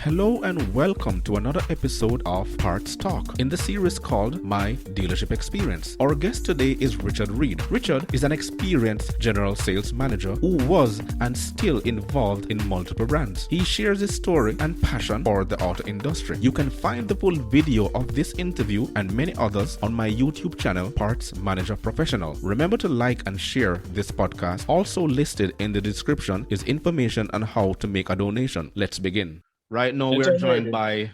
Hello and welcome to another episode of Parts Talk in the series called My Dealership Experience. Our guest today is Richard Reid. Richard is an experienced general sales manager who was and still involved in multiple brands. He shares his story and passion for the auto industry. You can find the full video of this interview and many others on my YouTube channel, Parts Manager Professional. Remember to like and share this podcast. Also listed in the description is information on how to make a donation. Let's begin. Right now, we're joined by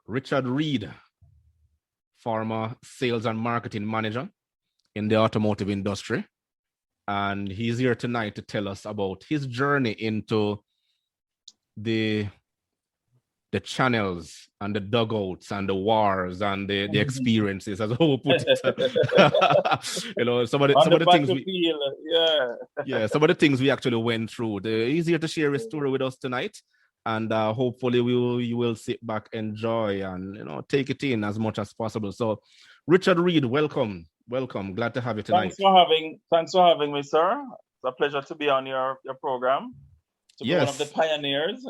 Richard Reid, former sales and marketing manager in the automotive industry. And he's here tonight to tell us about his journey into the channels and the dugouts and the wars and the experiences, as I will put it. Some of the things some of the things we actually went through. He's here to share his story with us tonight. And hopefully you will sit back, enjoy, and take it in as much as possible. So, Richard Reid, welcome. Glad to have you tonight. Thanks for having me, sir. It's a pleasure to be on your program. To be one of the pioneers.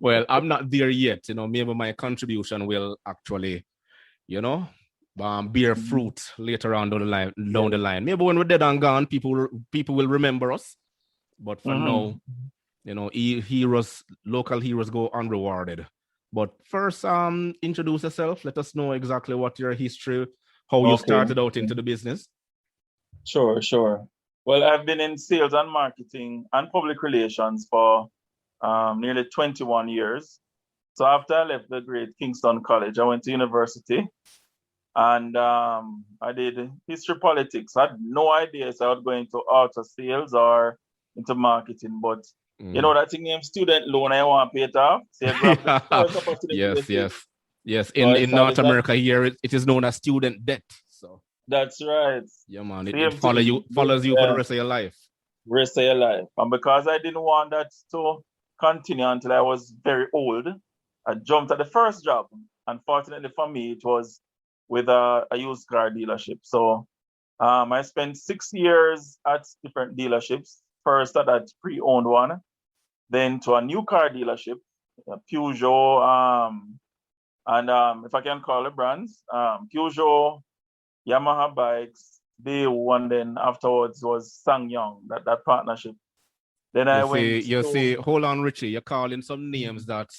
Well, I'm not there yet. Maybe my contribution will actually, bear fruit later on down the line. Maybe when we're dead and gone, people will remember us. But for now. Local heroes go unrewarded. But first, introduce yourself. Let us know exactly what your history, how you started out into the business. Sure. Well, I've been in sales and marketing and public relations for nearly 21 years. So after I left the great Kingston College, I went to university and I did history politics. I had no idea if I would go into auto sales or into marketing, but that thing named student loan, I want to pay it off. So yes. In North America here, it is known as student debt. So that's right. Yeah, man. It follows you for the rest of your life. And because I didn't want that to continue until I was very old, I jumped at the first job. Unfortunately for me, it was with a used car dealership. So I spent 6 years at different dealerships. First at that pre-owned one, then to a new car dealership, Peugeot, and if I can call it brands, Peugeot, Yamaha bikes, Daewoo, and then afterwards was SsangYong, that partnership. Then hold on, Richie, you're calling some names that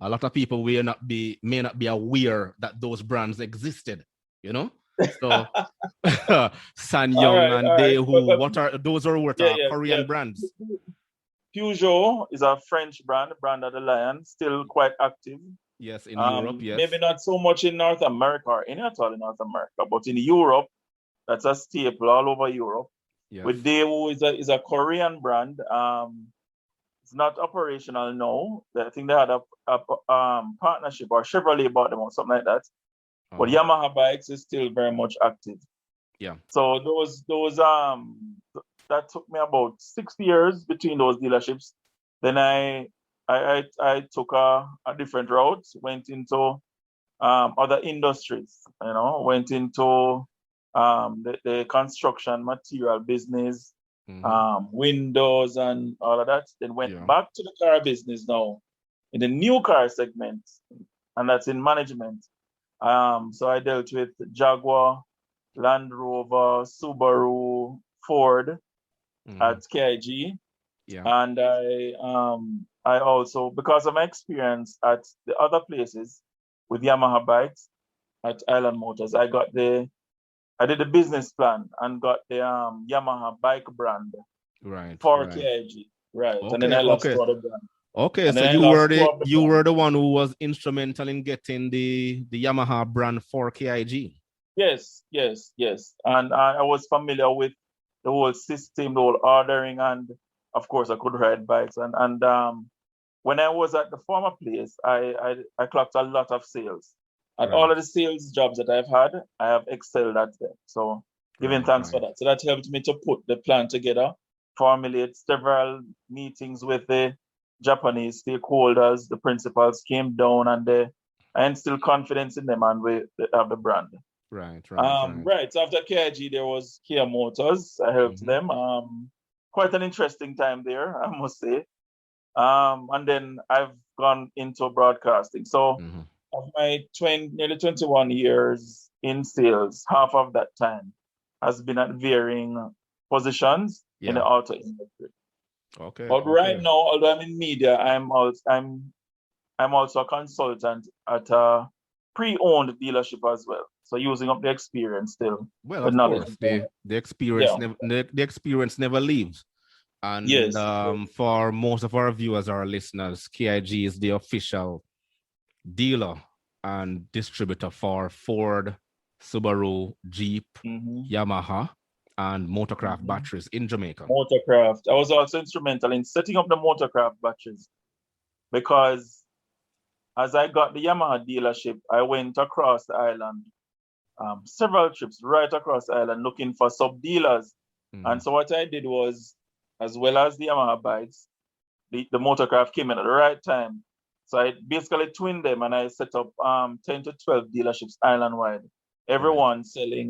a lot of people may not be aware that those brands existed, So SsangYong and Daewoo, those are Korean brands? Peugeot is a French brand of the Lion, still quite active. Yes, in Europe, yes. Maybe not so much in North America or any at all in North America, but in Europe, that's a staple all over Europe. Yes. With Daewoo is a Korean brand. It's not operational now. I think they had a partnership, or Chevrolet bought them or something like that. But Yamaha bikes is still very much active. Yeah. So those that took me about 6 years between those dealerships. Then I took a different route, went into other industries. Went into the construction material business, windows and all of that. Then went back to the car business now in the new car segment, and that's in management. So I dealt with Jaguar, Land Rover, Subaru, Ford at KIG. Yeah. And I also, because of my experience at the other places with Yamaha bikes at Island Motors, I did a business plan and got the Yamaha bike brand for KIG. Right. Okay, and then I lost the other brand. Okay, and so you were the one who was instrumental in getting the Yamaha brand for KIG. Yes. And I was familiar with the whole system, the whole ordering, and of course I could ride bikes. And when I was at the former place, I clocked a lot of sales. And all of the sales jobs that I've had, I have excelled at them. So giving thanks for that. So that helped me to put the plan together, formulate several meetings with the Japanese stakeholders. The principals came down and I instilled confidence in them, and we have the brand. Right. So after KIG, there was Kia Motors. I helped them. Quite an interesting time there, I must say. And then I've gone into broadcasting. So Mhm. of my nearly 21 years in sales, half of that time has been at varying positions in the Yeah. auto industry. Okay. But right Okay. now, although I'm in media, I'm also a consultant at a pre-owned dealership as well. So using up the experience still, Well, the of knowledge. course, the experience Yeah. never the experience never leaves. And Yes. for most of our viewers, our listeners, KIG is the official dealer and distributor for Ford, Subaru, Jeep, Mm-hmm. Yamaha, and Motorcraft Mm-hmm. batteries in Jamaica. Motorcraft. I was also instrumental in setting up the Motorcraft batteries because as I got the Yamaha dealership, I went across the island, several trips right across the island looking for sub dealers. Mhm. And so what I did was, as well as the Yamaha bikes, the Motorcraft came in at the right time. So I basically twinned them and I set up 10 to 12 dealerships island wide. Right. Everyone selling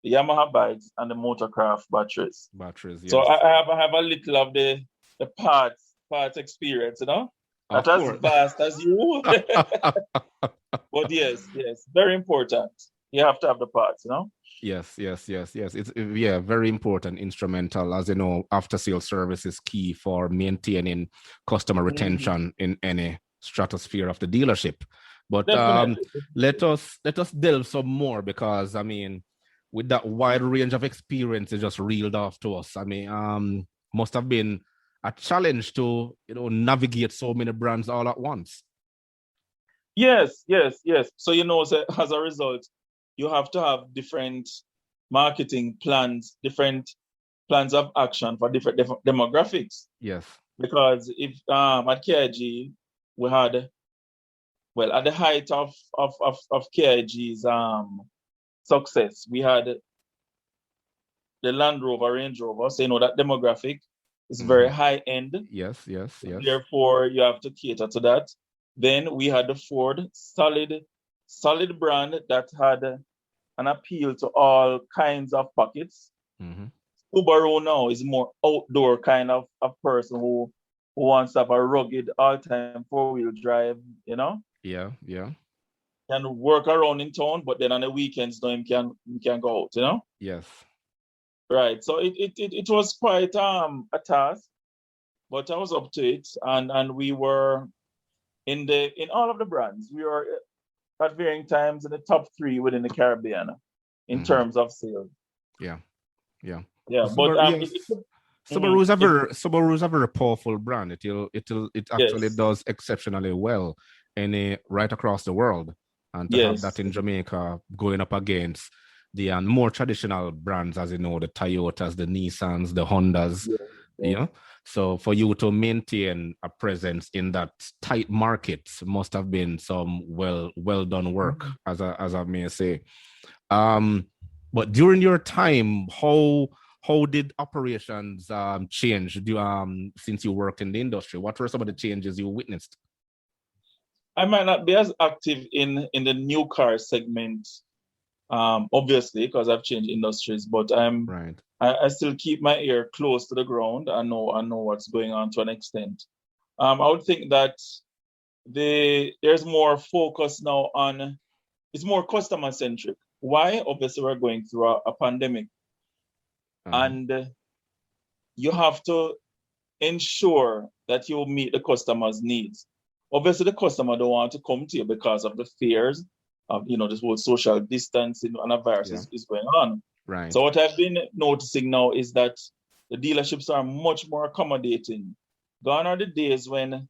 the Yamaha bikes and the Motorcraft batteries. Batteries, So yes. I have a little of the parts experience, you know, not Of as course. vast as you, but yes, very important. You have to have the parts, you know. Yes, yes, yes, yes. It's yeah, very important, instrumental. As you know, after sales service is key for maintaining customer Mm-hmm. retention in any stratosphere of the dealership. But Definitely. let us delve some more because I mean, with that wide range of experience, it just reeled off to us. I mean, must have been a challenge to navigate so many brands all at once. Yes. So so as a result, you have to have different marketing plans, different plans of action for different demographics. Yes. Because if at KIG we had well at the height of KIG's success, we had the Land Rover, Range Rover. So that demographic is very Mhm. high end. Yes, yes, yes. Therefore, you have to cater to that. Then we had the Ford, solid brand that had an appeal to all kinds of pockets. Mhm. Subaru now is more outdoor kind of person who wants to have a rugged all-time four-wheel drive, Yeah, yeah. can work around in town, but then on the weekends, no, he can go out, Yes. Right. So it was quite a task, but I was up to it, and we were in all of the brands. We were at varying times in the top three within the Caribbean in Mhm. terms of sales. Yeah, yeah. Yeah, but Subaru, yes. mhm, Subaru's a very powerful brand. It actually yes, does exceptionally well right across the world. And to have that yes, in Jamaica going up against the more traditional brands, as you know, the Toyotas, the Nissans, the Hondas, yes, you yes. know. So for you to maintain a presence in that tight market must have been some well done work, Mhm. as I may say. Um, but during your time, how did operations change since you worked in the industry? What were some of the changes you witnessed? I might not be as active in the new car segment, obviously, because I've changed industries, but Right. I still keep my ear close to the ground. I know what's going on to an extent. I would think that there's more focus now on it's more customer centric. Why? Obviously, we're going through a pandemic, Uh-huh. and you have to ensure that you meet the customer's needs. Obviously, the customer don't want to come to you because of the fears of this whole social distancing and a virus Yeah. is going on. So Right. what I've been noticing now is that the dealerships are much more accommodating. Gone are the days when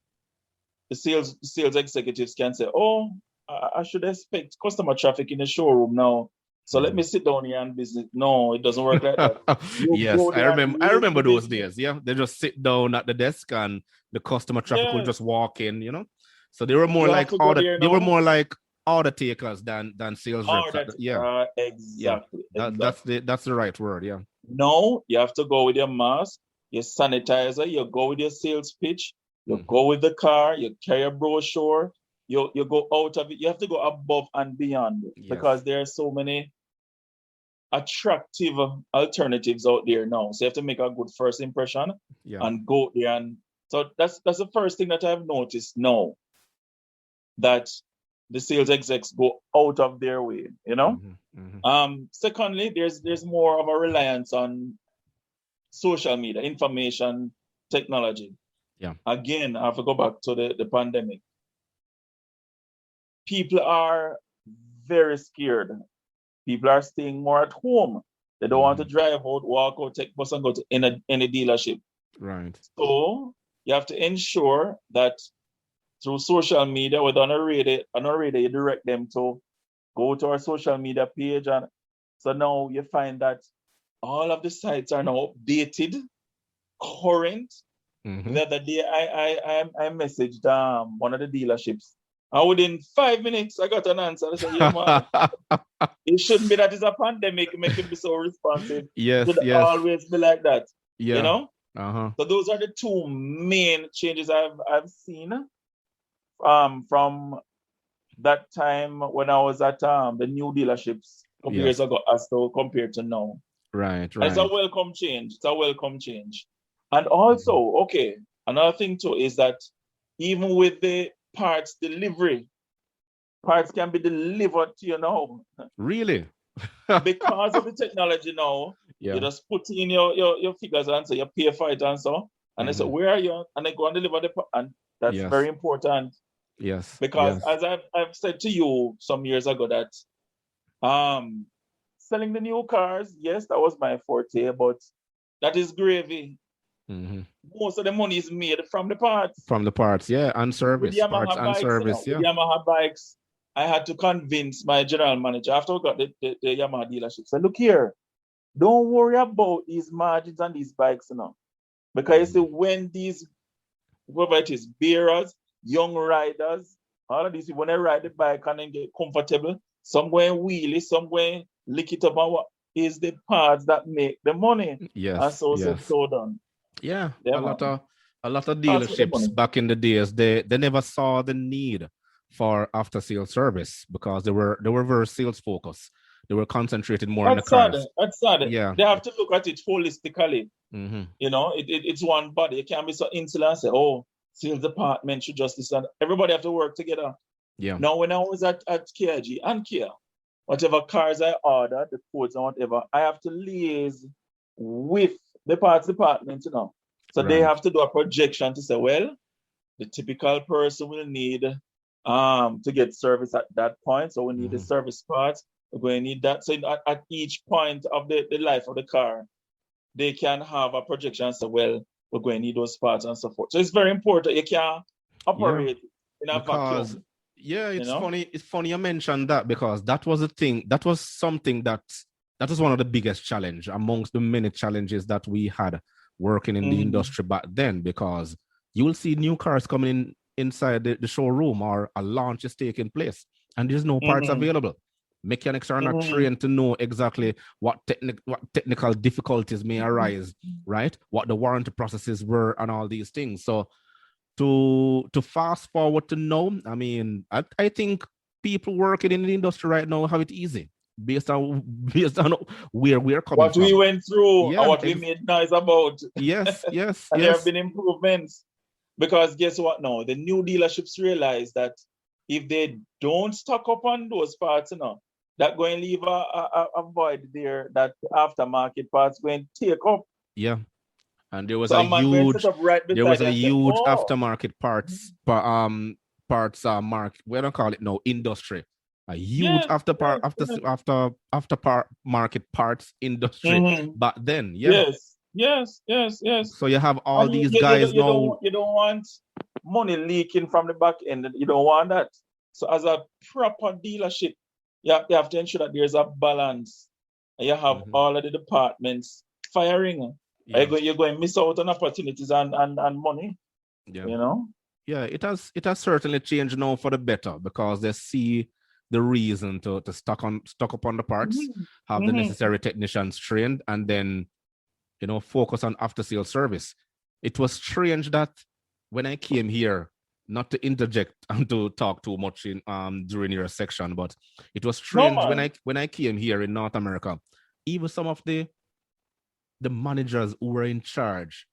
the sales executives can say, "Oh, I should expect customer traffic in the showroom now. So let me Mhm. sit down here and business." No, it doesn't work like that. You Yes, go I there and remember. I raise the remember those business. days. Yeah, they just sit down at the desk, and the customer traffic will Yes, just walk in. So they were more you have like to go there They were now. more like order takers than sales Oh, reps. that's Yeah, yeah. That's exactly. the right word. Yeah. No, you have to go with your mask, your sanitizer, you go with your sales pitch, you Hmm. go with the car, you carry a brochure, you go out of it. You have to go above and beyond Yes. because there are so many attractive alternatives out there now. So you have to make a good first impression Yeah. and go there and So that's the first thing that I've noticed now, that the sales execs go out of their way, you know. Secondly, there's more of a reliance on social media, information technology. Yeah. Again, I have to go back to the pandemic. People are very scared. People are staying more at home. They don't want to drive out, walk out, take bus and go to any dealership. Right. So you have to ensure that through social media, whether on a radio, you direct them to go to our social media page. And so now you find that all of the sites are now updated, current. The other day, I messaged one of the dealerships, and within 5 minutes, I got an answer. I said, "Yeah, man, it shouldn't be that it's a pandemic, make it be so responsive. Yes, It should always be like that." Yeah. You know. So those are the two main changes I've seen from that time when I was at the new dealerships a couple years ago, as to compared to now. Right. And it's a welcome change. It's a welcome change. And also, okay, another thing too is that even with the parts delivery, parts can be delivered to you now. Really? Because of the technology now, you just put in your figures and so you pay for it and so. And they say, where are you? And they go and deliver the part. And that's very important. Yes. Because as I've said to you some years ago that selling the new cars, yes, that was my forte, but that is gravy. Most of the money is made from the parts. From the parts, and service. With parts Yamaha and bikes, service, with Yamaha bikes, I had to convince my general manager after we got the Yamaha dealership. Say, look here, don't worry about these margins on these bikes, because you see, when these, whoever it is, bearers, young riders, all of these people, when they ride the bike and then get comfortable, some going wheelie, some going lick it up, and what is the parts that make the money? And so done. Yeah, a lot of dealerships back in the days, they never saw the need for after sales service because they were very sales focused. They were concentrated more on the cars. That's sad. Yeah, they have to look at it holistically. You know, it's one body. You can't be so insular and say, "Oh, sales department should just listen." Everybody have to work together. Yeah. Now, when I was at KIG and Kia, whatever cars I ordered, the codes and whatever, I have to liaise with the parts department, So they have to do a projection to say, well, the typical person will need to get service at that point. So we need the service parts. We're going to need that. So at each point of the life of the car, they can have a projection and say, well, we're going to need those parts and so forth. So it's very important. You can't operate in a vacuum. Yeah, it's funny. It's funny you mentioned that because that was a thing. That was something that was one of the biggest challenge amongst the many challenges that we had working in the industry back then, because you will see new cars coming in inside the showroom or a launch is taking place and there's no parts available. Mechanics are not trained to know exactly what technical difficulties may arise, right? What the warranty processes were and all these things. So to fast forward to now, I mean, I think people working in the industry right now have it easy based on where we're coming what from. We went through and what we made noise about. Yes. And there have been improvements, because guess what now? The new dealerships realize that if they don't stock up on those parts, that going to leave a void there that the aftermarket parts going to take up. Yeah. And there was a huge aftermarket parts we don't call it industry. A huge after market parts industry back then. Yes. So you have all these guys now. You don't want money leaking from the back end. You don't want that. So as a proper dealership, you have to ensure that there's a balance. And you have all of the departments firing. Yeah. You're going to miss out on opportunities and money. Yeah. Yeah, it has certainly changed now for the better, because they see the reason to stock up on the parts, have the necessary technicians trained, and then focus on after sales service. It was strange that when I came here, not to interject and to talk too much in during your section, but it was strange when I came here in North America, even some of the managers who were in charge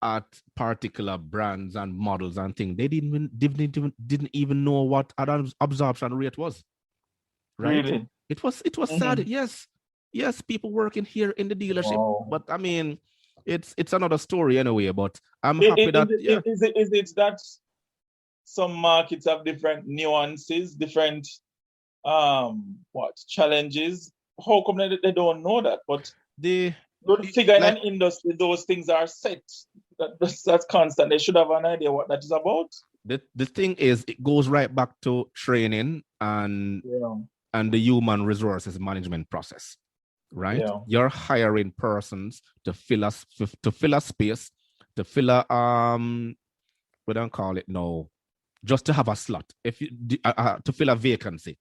at particular brands and models and things. They didn't even know what an absorption rate was. Right? Really? It was sad. Yes, people working here in the dealership, Wow. but I mean, it's another story anyway. But I'm happy that Is it that some markets have different nuances, different challenges? How come they don't know that? But the don't figure in like an industry those things are set. That's constant. They should have an idea what that is about. the thing is, it goes right back to training and the human resources management process, right? Yeah. You're hiring persons to fill a space, to fill a we don't call it no, just to have a slot. If you to fill a vacancy,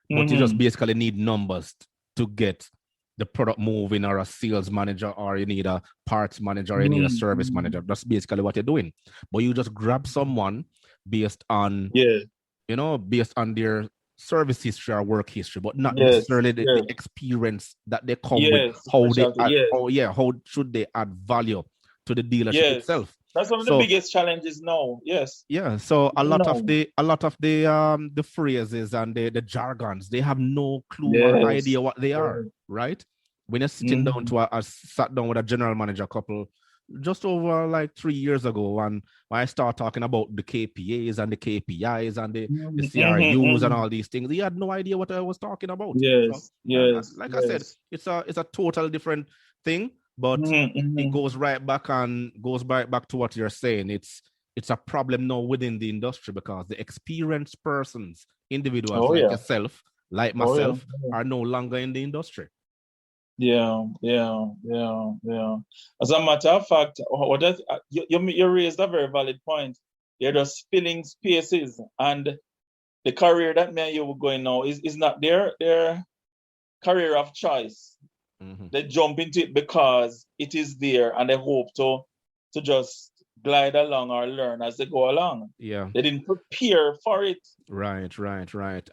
but you just basically need numbers to get the product moving, or a sales manager, or you need a parts manager, or you need a service manager. That's basically what you're doing. But you just grab someone based on based on their service history or work history, but not necessarily the experience that they come with. How should they add value to the dealership itself? That's one of the biggest challenges now. Yes. Yeah. So a lot of the phrases and the jargons, they have no clue or idea what they are, right? When you're sitting down I sat down with a general manager couple just over like 3 years ago, and when I start talking about the KPAs and the KPIs and the CRUs and all these things, he had no idea what I was talking about. Like I said, it's a total different thing. But it goes right back to what you're saying. It's a problem now within the industry, because the experienced persons, individuals yourself, like myself, are no longer in the industry. Yeah. As a matter of fact, you raised a very valid point. You're just filling spaces, and the career that me and you were going now is not their career of choice. They jump into it because it is there, and they hope to just glide along or learn as they go along. Yeah. They didn't prepare for it. Right.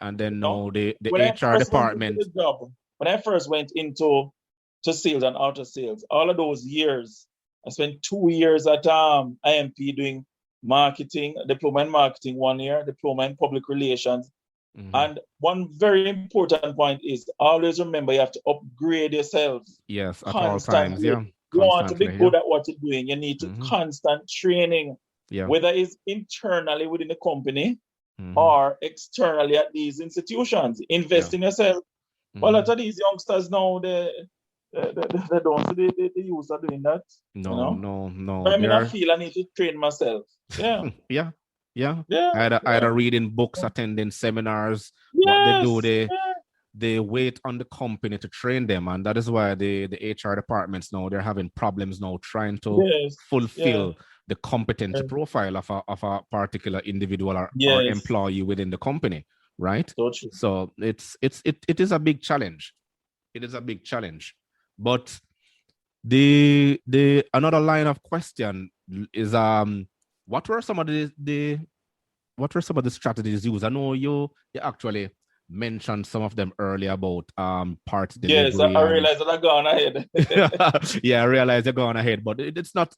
And then now the HR department. When I first went into sales and auto sales, all of those years, I spent 2 years at IMP doing marketing, diploma in marketing 1 year, diploma in public relations. And one very important point is always remember you have to upgrade yourself. Yes, at all times. Yeah. You want to be good at what you're doing. You need to constant training, whether it's internally within the company or externally at these institutions. Invest in yourself. Well, a lot of these youngsters now, they don't see the use of doing that. No. But I feel I need to train myself. Yeah. Yeah. Either reading books, attending seminars. What they do, they wait on the company to train them, and that is why the HR departments now, they're having problems now trying to fulfill the competency profile of a particular individual or employee within the company, right? So it is a big challenge. It is a big challenge. But the another line of question is what were some of the strategies used? I know you actually mentioned some of them earlier about parts delivery. Yes, I realize that I've gone ahead. Yeah, I realize you're going ahead, but it's not.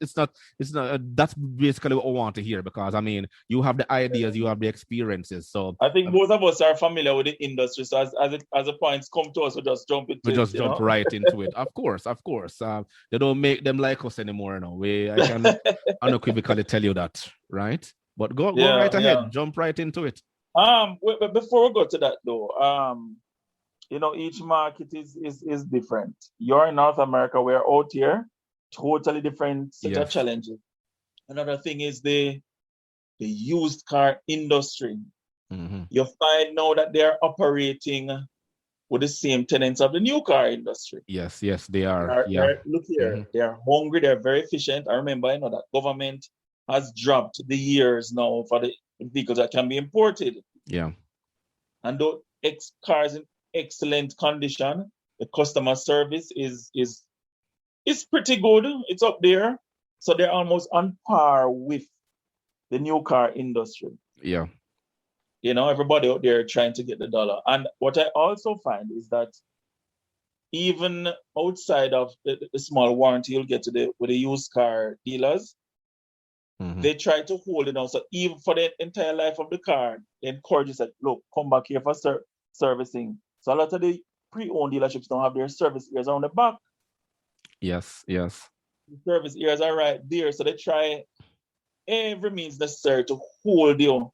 That's basically what I want to hear, because I mean, you have the ideas, you have the experiences. So I think most of us are familiar with the industry. So as the points come to us, we just jump into it. We just jump right into it. Of course. They don't make them like us anymore now. I can unequivocally tell you that, right? But go right ahead, jump right into it. But before we go to that though, each market is different. You're in North America, we're out here, totally different set of challenges. Another thing is the used car industry. You find now that they're operating with the same tenets of the new car industry. Yes, they are. Look here, they're hungry, they're very efficient. I remember, that government has dropped the years now for the vehicles that can be imported. Yeah. And those cars in excellent condition. The customer service is pretty good. It's up there. So they're almost on par with the new car industry. Yeah. Everybody out there trying to get the dollar. And what I also find is that even outside of the small warranty you'll get with the used car dealers, they try to hold it on. So even for the entire life of the car, they encourage you that, look, come back here for servicing. So a lot of the pre-owned dealerships don't have their service ears on the back. Yes. The service ears are right there. So they try every means necessary to hold you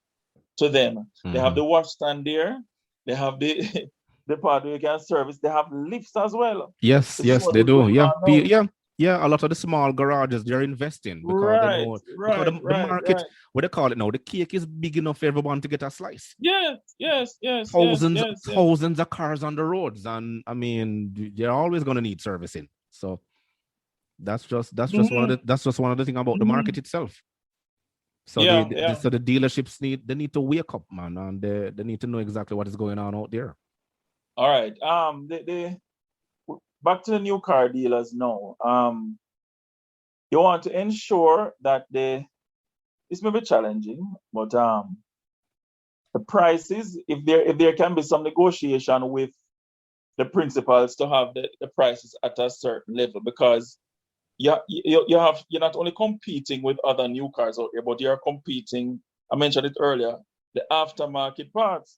to them. They have the wash stand there. They have the the part where you can service. They have lifts as well. Yes, This is what they is do. going Yeah, on now. yeah. A lot of the small garages they're investing because they know because the market, what they call it now, the cake is big enough for everyone to get a slice. Yes. Thousands of cars on the roads, and I mean, they're always going to need servicing. So that's just one of the things about the market itself. So so the dealerships need to wake up, man, and they need to know exactly what is going on out there. All right. Back to the new car dealers now. You want to ensure that this may be challenging, but the prices, if there can be some negotiation with the principals to have the prices at a certain level, because you're not only competing with other new cars out there, but you're competing, I mentioned it earlier, the aftermarket parts.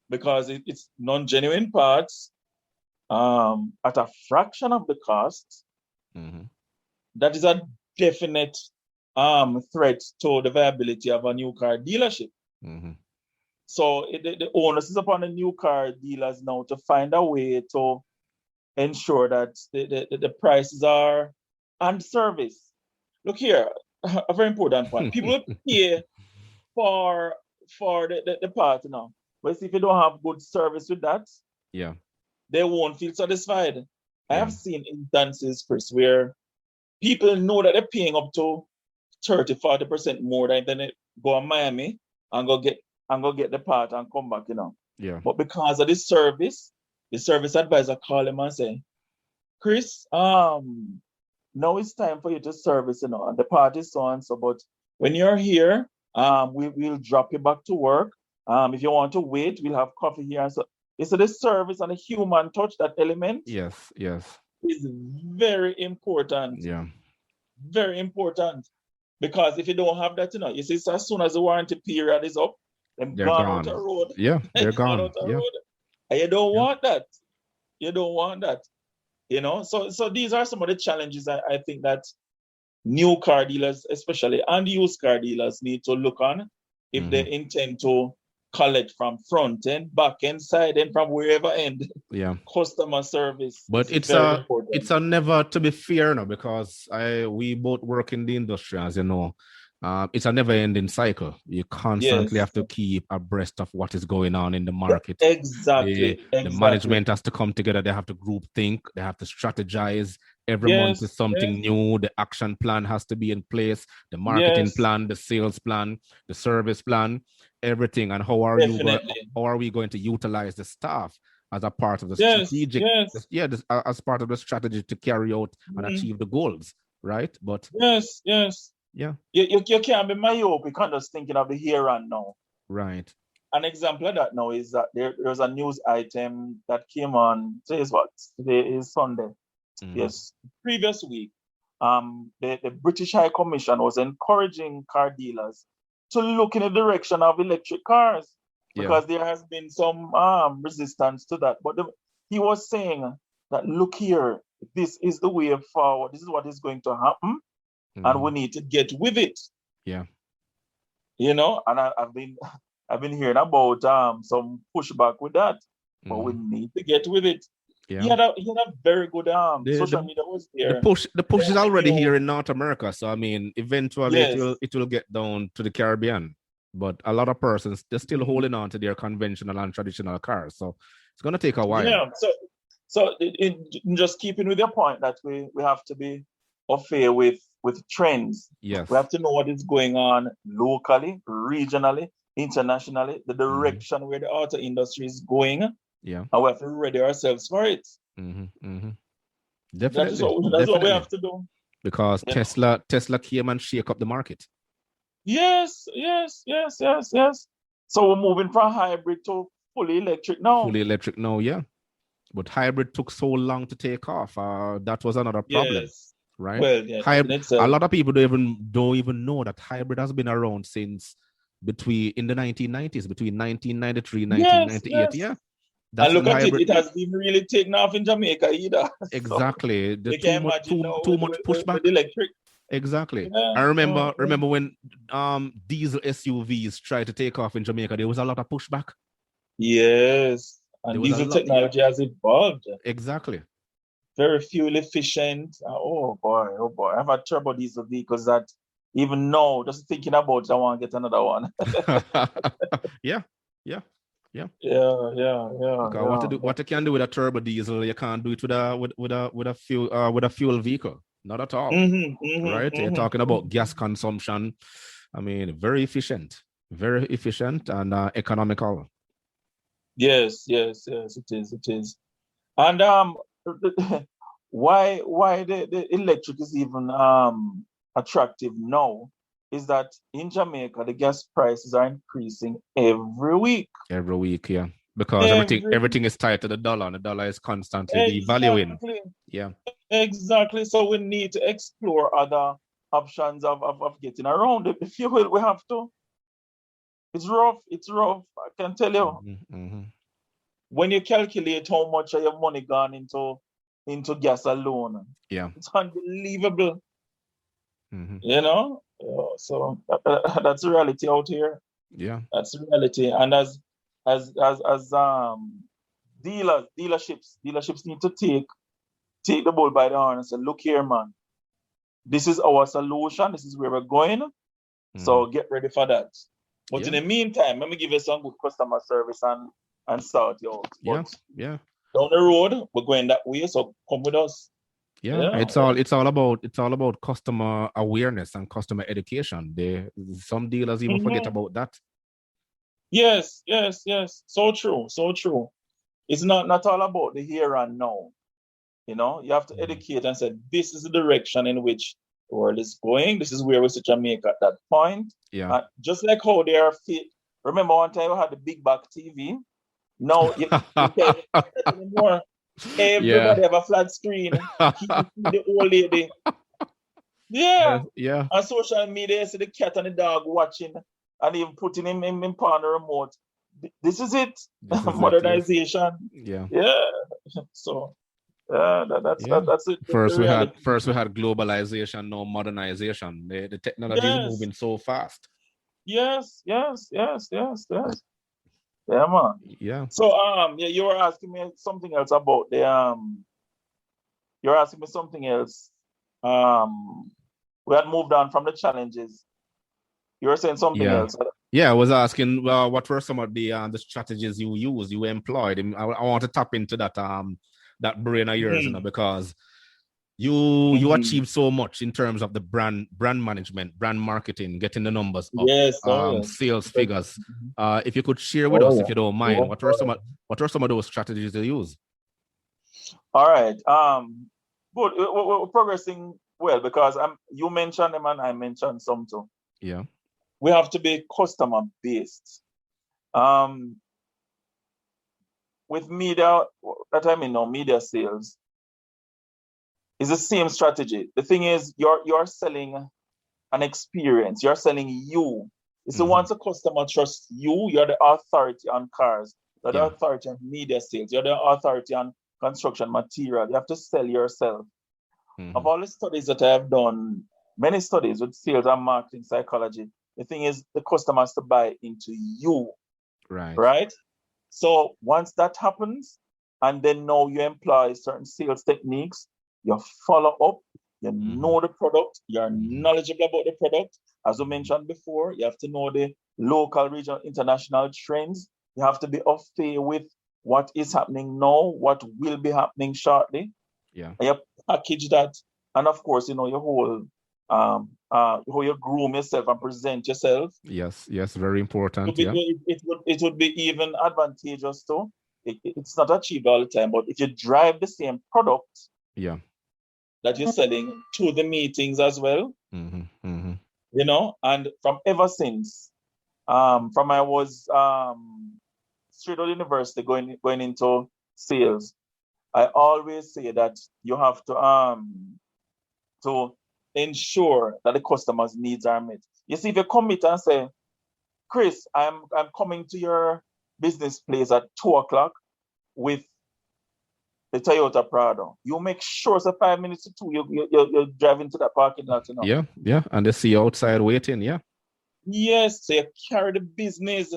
Because it's non-genuine parts at a fraction of the cost. That is a definite threat to the viability of a new car dealership. So the onus is upon the new car dealers now to find a way to ensure that the prices are and service. Look here, a very important point. People pay for the part now. But if you don't have good service with that, they won't feel satisfied. I have seen instances, Chris, where people know that they're paying up to 30-40% more than they go to Miami and go get the part and come back, But because of the service advisor call them and say, Chris, now it's time for you to service, and the part is so and so, but when you're here, we'll drop you back to work. If you want to wait, we'll have coffee here. So the service and the human touch, that element, yes, is very important. Yeah, very important. Because if you don't have that, you see, so as soon as the warranty period is up, they're gone out the road. Yeah, they're gone. Out the road. And you don't want that. You don't want that. So these are some of the challenges I think that new car dealers, especially, and used car dealers need to look on if they intend to collect from front end, back end, side end, from wherever end. Customer service. But it's a never, to be fair now, because we both work in the industry, as you know. It's a never-ending cycle. You constantly have to keep abreast of what is going on in the market. Exactly. The management has to come together. They have to group think. They have to strategize. Every month is something new. The action plan has to be in place. The marketing plan, the sales plan, the service plan, everything. And how are we going to utilize the staff as a part of the strategic? As part of the strategy to carry out and achieve the goals, right? But you can't be myopic and just thinking of the here and now. Right. An example of that now is that there's a news item that came on. Today is what? Today is Sunday. Yes. Previous week, the British High Commission was encouraging car dealers to look in the direction of electric cars because there has been some resistance to that. But he was saying that, look here, this is the way forward. This is what is going to happen. And we need to get with it. Yeah. And I've been hearing about some pushback with that, but we need to get with it. Yeah. He had a very good social media was there. The push is already here in North America, so I mean, eventually it will get down to the Caribbean. But a lot of persons, they're still holding on to their conventional and traditional cars, so it's going to take a while. Yeah. So in just keeping with your point that we have to be fair with trends. Yes. We have to know what is going on locally, regionally, internationally, the direction where the auto industry is going. Yeah. And we have to ready ourselves for it. Definitely. That's what we have to do. Because Tesla came and shake up the market. Yes. So we're moving from hybrid to fully electric now. Yeah. But hybrid took so long to take off. That was another problem. right? Well, yeah, that in Hybrid. A itself. lot of people don't even know that hybrid has been around since in the 1990s, between 1993 Yes, 1998. yes. Yeah, And that's when look at it, hybrid. it hasn't even really taken off in Jamaica either. So Exactly. The you can imagine now too much with pushback. electric. Exactly. Yeah, I yeah, remember yeah. when diesel SUVs tried to take off in Jamaica, there was a lot of pushback. Yes. There And was a diesel lot. technology has evolved. Exactly. Very fuel efficient. Oh boy, oh boy. I've had turbo diesel vehicles that even now, just thinking about it, I want to get another one. Yeah. Yeah. Yeah. Yeah, yeah, yeah, Because yeah. what you can do with a turbo diesel, you can't do it with a fuel vehicle. Not at all. Right? You're talking about gas consumption. I mean, very efficient and economical. Yes, yes, yes, it is, it is. And why the electric is even attractive now is that in Jamaica the gas prices are increasing every week. Every week, yeah. Because Every everything is tied to the dollar, and the dollar is constantly devaluing. exactly, Yeah. exactly. So we need to explore other options of getting around it. If you will, we have to. It's rough. It's rough. I can tell you. Mm-hmm. When you calculate how much of your money gone into gas alone, Yeah. it's unbelievable. Mm-hmm. You know, so that's the reality out here. Yeah. That's the reality. And as dealerships need to take the bull by the horn and say, look here, man, this is our solution. This is where we're going. So get ready for that. But in Yeah. the meantime, let me give you some good customer service and sort you out. Yeah. But Yeah. down the road, we're going that way. So come with us. Yeah. Yeah. It's all about customer awareness and customer education. Some dealers even forget about that. Yes, yes, yes. So true. So true. It's not all about the here and now. You know, you have to educate and say, this is the direction in which the world is going. This is where we should Jamaica at that point. Yeah. Just like how they are fit. Remember one time we had the big back TV? Now you can't get that anymore. Yeah. Everybody have a flat screen. Keep the old lady. Yeah. Yeah. On social media, you see the cat and the dog watching and even putting him in on the remote. This is it. This is it. Yes. Modernization. Yeah. Yeah. So that's it. That's the reality. First we had globalization, now modernization. The technology is Yes. moving so fast. Yes. Yes. Yes. Yes. Yes. Yeah, man. Yeah. So yeah, you were asking me something else about the you're asking me something else. We had moved on from the challenges. You were saying something else. Yeah, I was asking, what were some of the strategies you used, you employed? And I want to tap into that brain of yours, because you achieved so much in terms of the brand management, brand marketing, getting the numbers up, yes, sales figures. If you could share with us, if you don't mind, what were some of those strategies you use? All right. Good. We're progressing well because you mentioned them and I mentioned some too. Yeah. We have to be customer based. With media, that I mean now, media sales is the same strategy. The thing is, you're selling an experience. You're selling you. So once a customer trusts you, you're the authority on cars. You're the authority on media sales. You're the authority on construction material. You have to sell yourself. Of all the studies that I have done, many studies with sales and marketing psychology, the thing is the customer has to buy into you. Right? So once that happens, and then now you employ certain sales techniques, you follow up, you know the product, you're knowledgeable about the product. As we mentioned before, you have to know the local, regional, international trends. You have to be up there with what is happening now, what will be happening shortly. Yeah. You package that, and of course, your whole how you groom yourself and present yourself. Yes, very important. It would be even advantageous too. It's not achieved all the time, but if you drive the same product that you're selling to the meetings as well, and from ever since, from I was straight out of university going into sales, I always say that you have to to ensure that the customer's needs are met. You see, if you commit and say, Chris, I'm coming to your business place at 2 o'clock with the Toyota Prado. You make sure so 5 minutes to 2, you're driving to that parking lot, you know. Yeah. And they see you outside waiting, yeah. Yes, so you carry the business.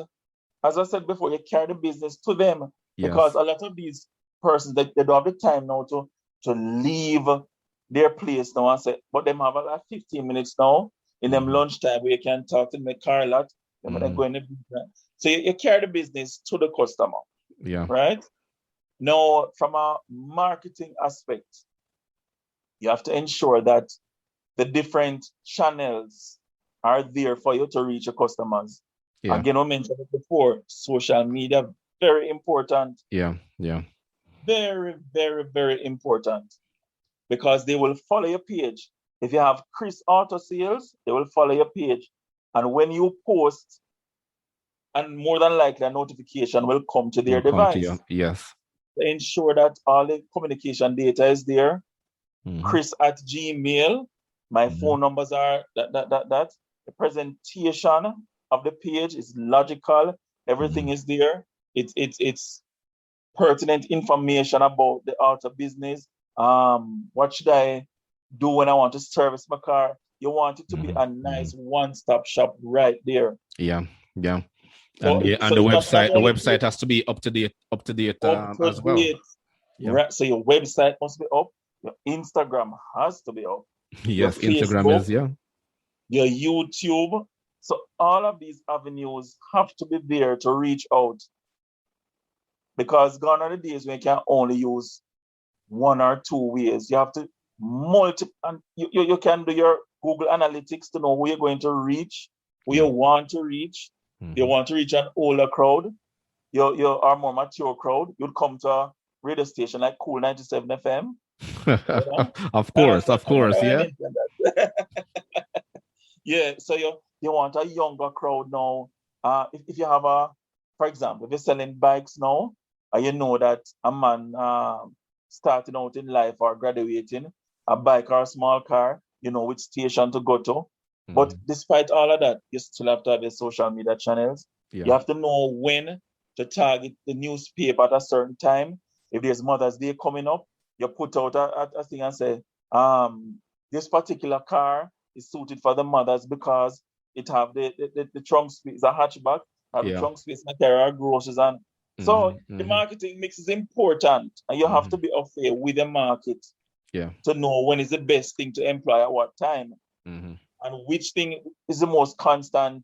As I said before, you carry the business to them. Yes. Because a lot of these persons, they don't have the time now to leave their place now and say, but them have like 15 minutes now in them lunchtime where you can talk to them in the car lot. They're going to so you carry the business to the customer. Yeah. Right? Now, from a marketing aspect, you have to ensure that the different channels are there for you to reach your customers. Yeah. Again, I mentioned it before, social media, very important. Yeah. Very, very, very important. Because they will follow your page. If you have Chris Auto Sales, they will follow your page. And when you post, and more than likely a notification will come to their device. Yes. To ensure that all the communication data is there. Chris at Gmail. My phone numbers are that. The presentation of the page is logical. Everything is there. It's pertinent information about the auto business. What should I do when I want to service my car? You want it to be a nice one-stop shop right there. Yeah. So, and the website has to be up to date as well. Yeah. Right. So your website must be up. Your Instagram has to be up. Yes, Instagram Facebook, is, yeah. Your YouTube. So all of these avenues have to be there to reach out. Because gone are the days when you can only use one or two ways. You have to and you can do your Google Analytics to know who you're going to reach, who you want to reach. You want to reach an older crowd. You are more mature crowd. You'd come to a radio station like Cool 97 FM. You know? Of course, yeah. Yeah, so you want a younger crowd now. If you have for example, if you're selling bikes now, you know that a man starting out in life or graduating, a bike or a small car, you know which station to go to. But despite all of that, you still have to have your social media channels. Yeah. You have to know when to target the newspaper at a certain time. If there's Mother's Day coming up, you put out a thing and say, this particular car is suited for the mothers because it have the trunk space, a hatchback, have the trunk space and carry our groceries. And so the marketing mix is important, and you have to be up there with the market to know when is the best thing to employ at what time. And which thing is the most constant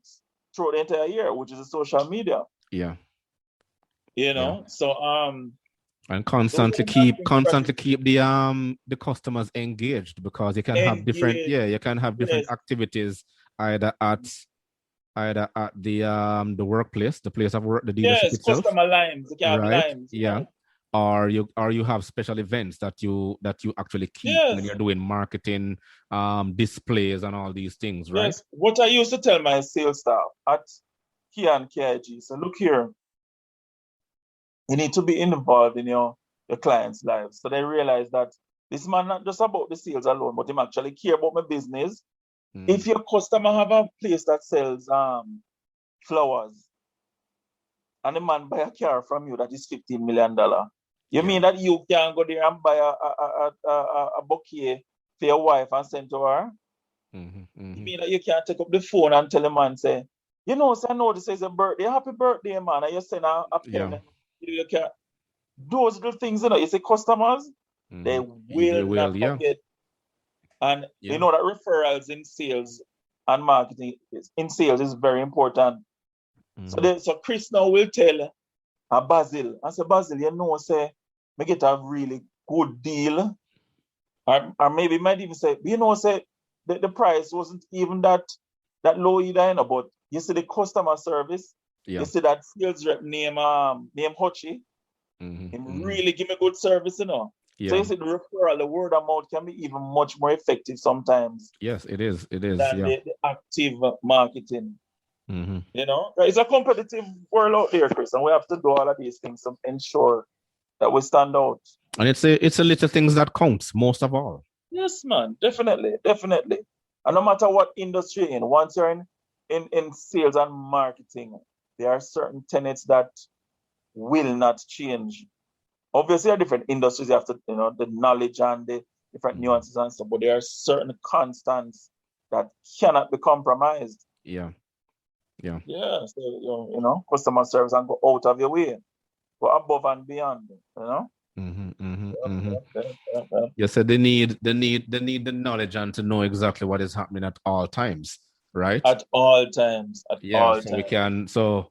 throughout the entire year, which is the social media. Yeah. You know, so and constantly keep the customers engaged, because you can have different activities either at the workplace, the place of work, the dealership itself. Customer lines, you can have lines. Yeah. Right? Or you have special events that you actually keep when you're doing marketing, displays and all these things, right? Yes. What I used to tell my sales staff at Kia and KIG, so look here, you need to be involved in your clients' lives. So they realize that this man not just about the sales alone, but him actually care about my business. If your customer have a place that sells flowers, and the man buy a car from you that is $15 million, you mean that you can go there and buy a bouquet for your wife and send to her? You mean that you can't take up the phone and tell the man, say, you know, so I know this is a birthday, happy birthday, man, and you send a pen. You can, those little things, you know, you say customers, they will not forget. And you know that referrals in sales and marketing, in sales is very important. So Chris now will tell Basil, I say, Basil, you know, say, me get a really good deal. Or maybe might even say, you know, say, the price wasn't even that low either, you know, but you see the customer service, you see that sales rep name Hochi, really give me good service, you know. So you see the referral, the word of mouth can be even much more effective sometimes. Yes, it is. Than the active marketing. You know, it's a competitive world out there, Chris, and we have to do all of these things to ensure that we stand out. And it's a little things that counts most of all. Yes, man. Definitely. Definitely. And no matter what industry you're in, once you're in sales and marketing, there are certain tenets that will not change. Obviously, there are different industries. You have to, the knowledge and the different Mhm. nuances and stuff, but there are certain constants that cannot be compromised. Yeah. Yeah. Yeah, so customer service and go out of your way, go above and beyond. You know. Yep, yep, yep, yep, yep. You said they need the knowledge and to know exactly what is happening at all times, right? At all times, at Yeah, all so we times. can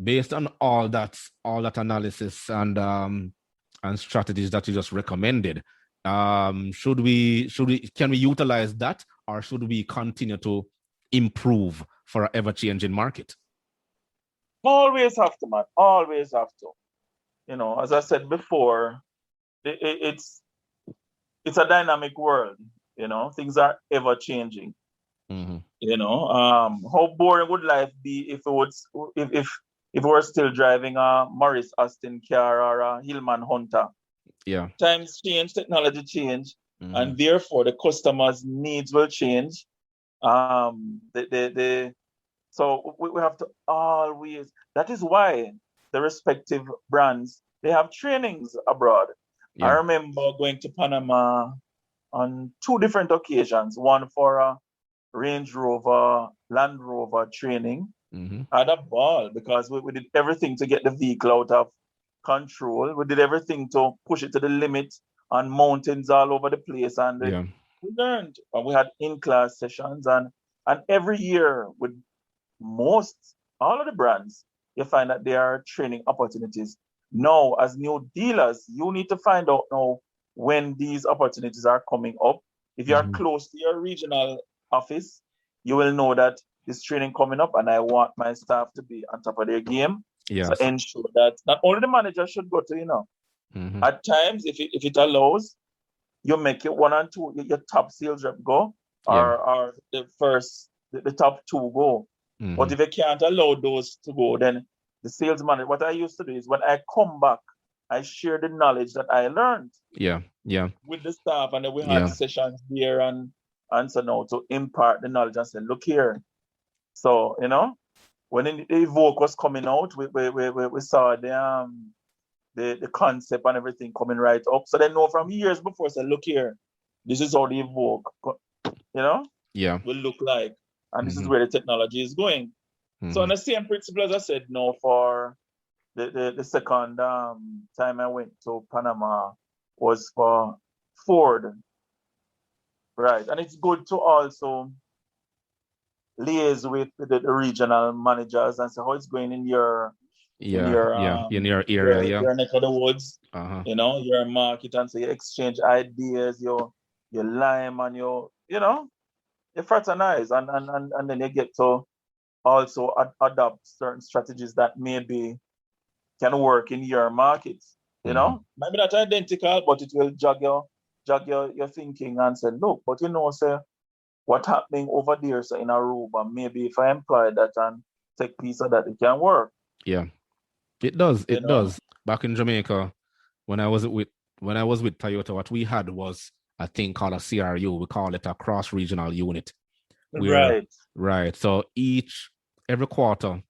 based on all that analysis and strategies that you just recommended, should we can we utilize that, or should we continue to improve for an ever-changing market? Always have to, man. Always have to. As I said before, it's a dynamic world. Things are ever changing. Mm-hmm. How boring would life be if we were still driving a Morris Austin car or a Hillman Hunter? Yeah. Times change, technology change, Mm-hmm. and therefore the customer's needs will change. So we have to always. That is why the respective brands, they have trainings abroad. I Yeah. remember going to Panama on two different occasions. One for a Range Rover, Land Rover training. Mm-hmm. I had a ball because we did everything to get the vehicle out of control. We did everything to push it to the limit on mountains all over the place, and Yeah. we learned. And we had in-class sessions, and every year with most all of the brands, you find that there are training opportunities. Now, as new dealers, you need to find out now when these opportunities are coming up. If you are Mm-hmm. close to your regional office, you will know that this training coming up, and I want my staff to be on top of their game. So Yes. ensure that not only the manager should go to, Mm-hmm. at times, if it allows, you make it one and two, your top sales rep go, Yeah. or the top two go. Mm-hmm. But if you can't allow those to go, then the sales manager, what I used to do is when I come back, I share the knowledge that I learned Yeah. Yeah. with the staff, and then we had Yeah. sessions here and so now to impart the knowledge and say, look here. So, when the Evoke was coming out, we saw the concept and everything coming right up. So they know from years before, say, look here, this is how the Evoke, Yeah. will look like. And this is Mm-hmm. where the technology is going. So on Mm-hmm. the same principle as I said, no, for the second time I went to Panama was for Ford. Right. And it's good to also liaise with the regional managers and say how it's going in your in Yeah. your Yeah. In um your area. your Yeah. your neck of the woods, Uh-huh. your market, and so you exchange ideas, your lime, and you fraternize, and then you get to also adopt certain strategies that maybe can work in your market. Mm-hmm. Maybe not identical, but it will jog your thinking and say, look, but say what happening over there, so in Aruba, maybe if I employ that and take piece of that, it can work. Yeah. It does. You It know, does. Back in Jamaica, when I was with Toyota, what we had was a thing called a CRU. We call it a cross regional unit. Where right? right. So every quarter,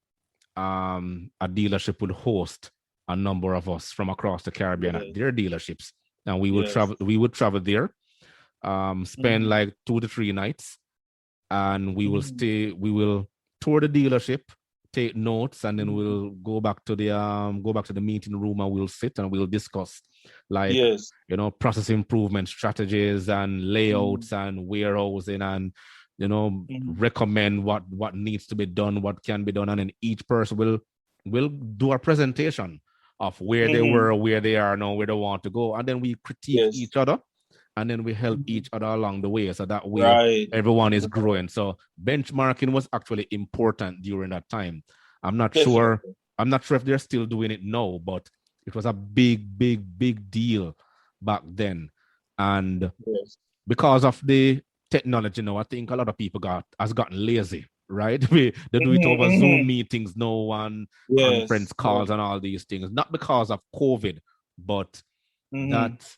a dealership would host a number of us from across the Caribbean at Yes, their dealerships. And yes. we would travel there, spend Mm-hmm. like 2 to 3 nights, and Mm-hmm. we will tour the dealership, take notes, and then Mm-hmm. we'll go back to the meeting room, and we'll sit and we'll discuss like Yes. process improvement strategies and Mm-hmm. layouts and warehousing, and Mm-hmm. recommend what needs to be done, what can be done, and then each person will do a presentation of where they Mm-hmm. were, where they are now, where they want to go, and then we critique Yes. each other, and then we help Mm-hmm. each other along the way. So that way, Right. everyone is Right. growing. So benchmarking was actually important during that time. I'm not sure. Definitely. I'm not sure if they're still doing it now, but it was a big, big, big deal back then. And Yes. because of the technology now, I think a lot of people has gotten lazy, right? They do it Mm-hmm. over Zoom Mm-hmm. meetings now, and conference Yes. calls Yes. and all these things. Not because of COVID, but Mm-hmm. that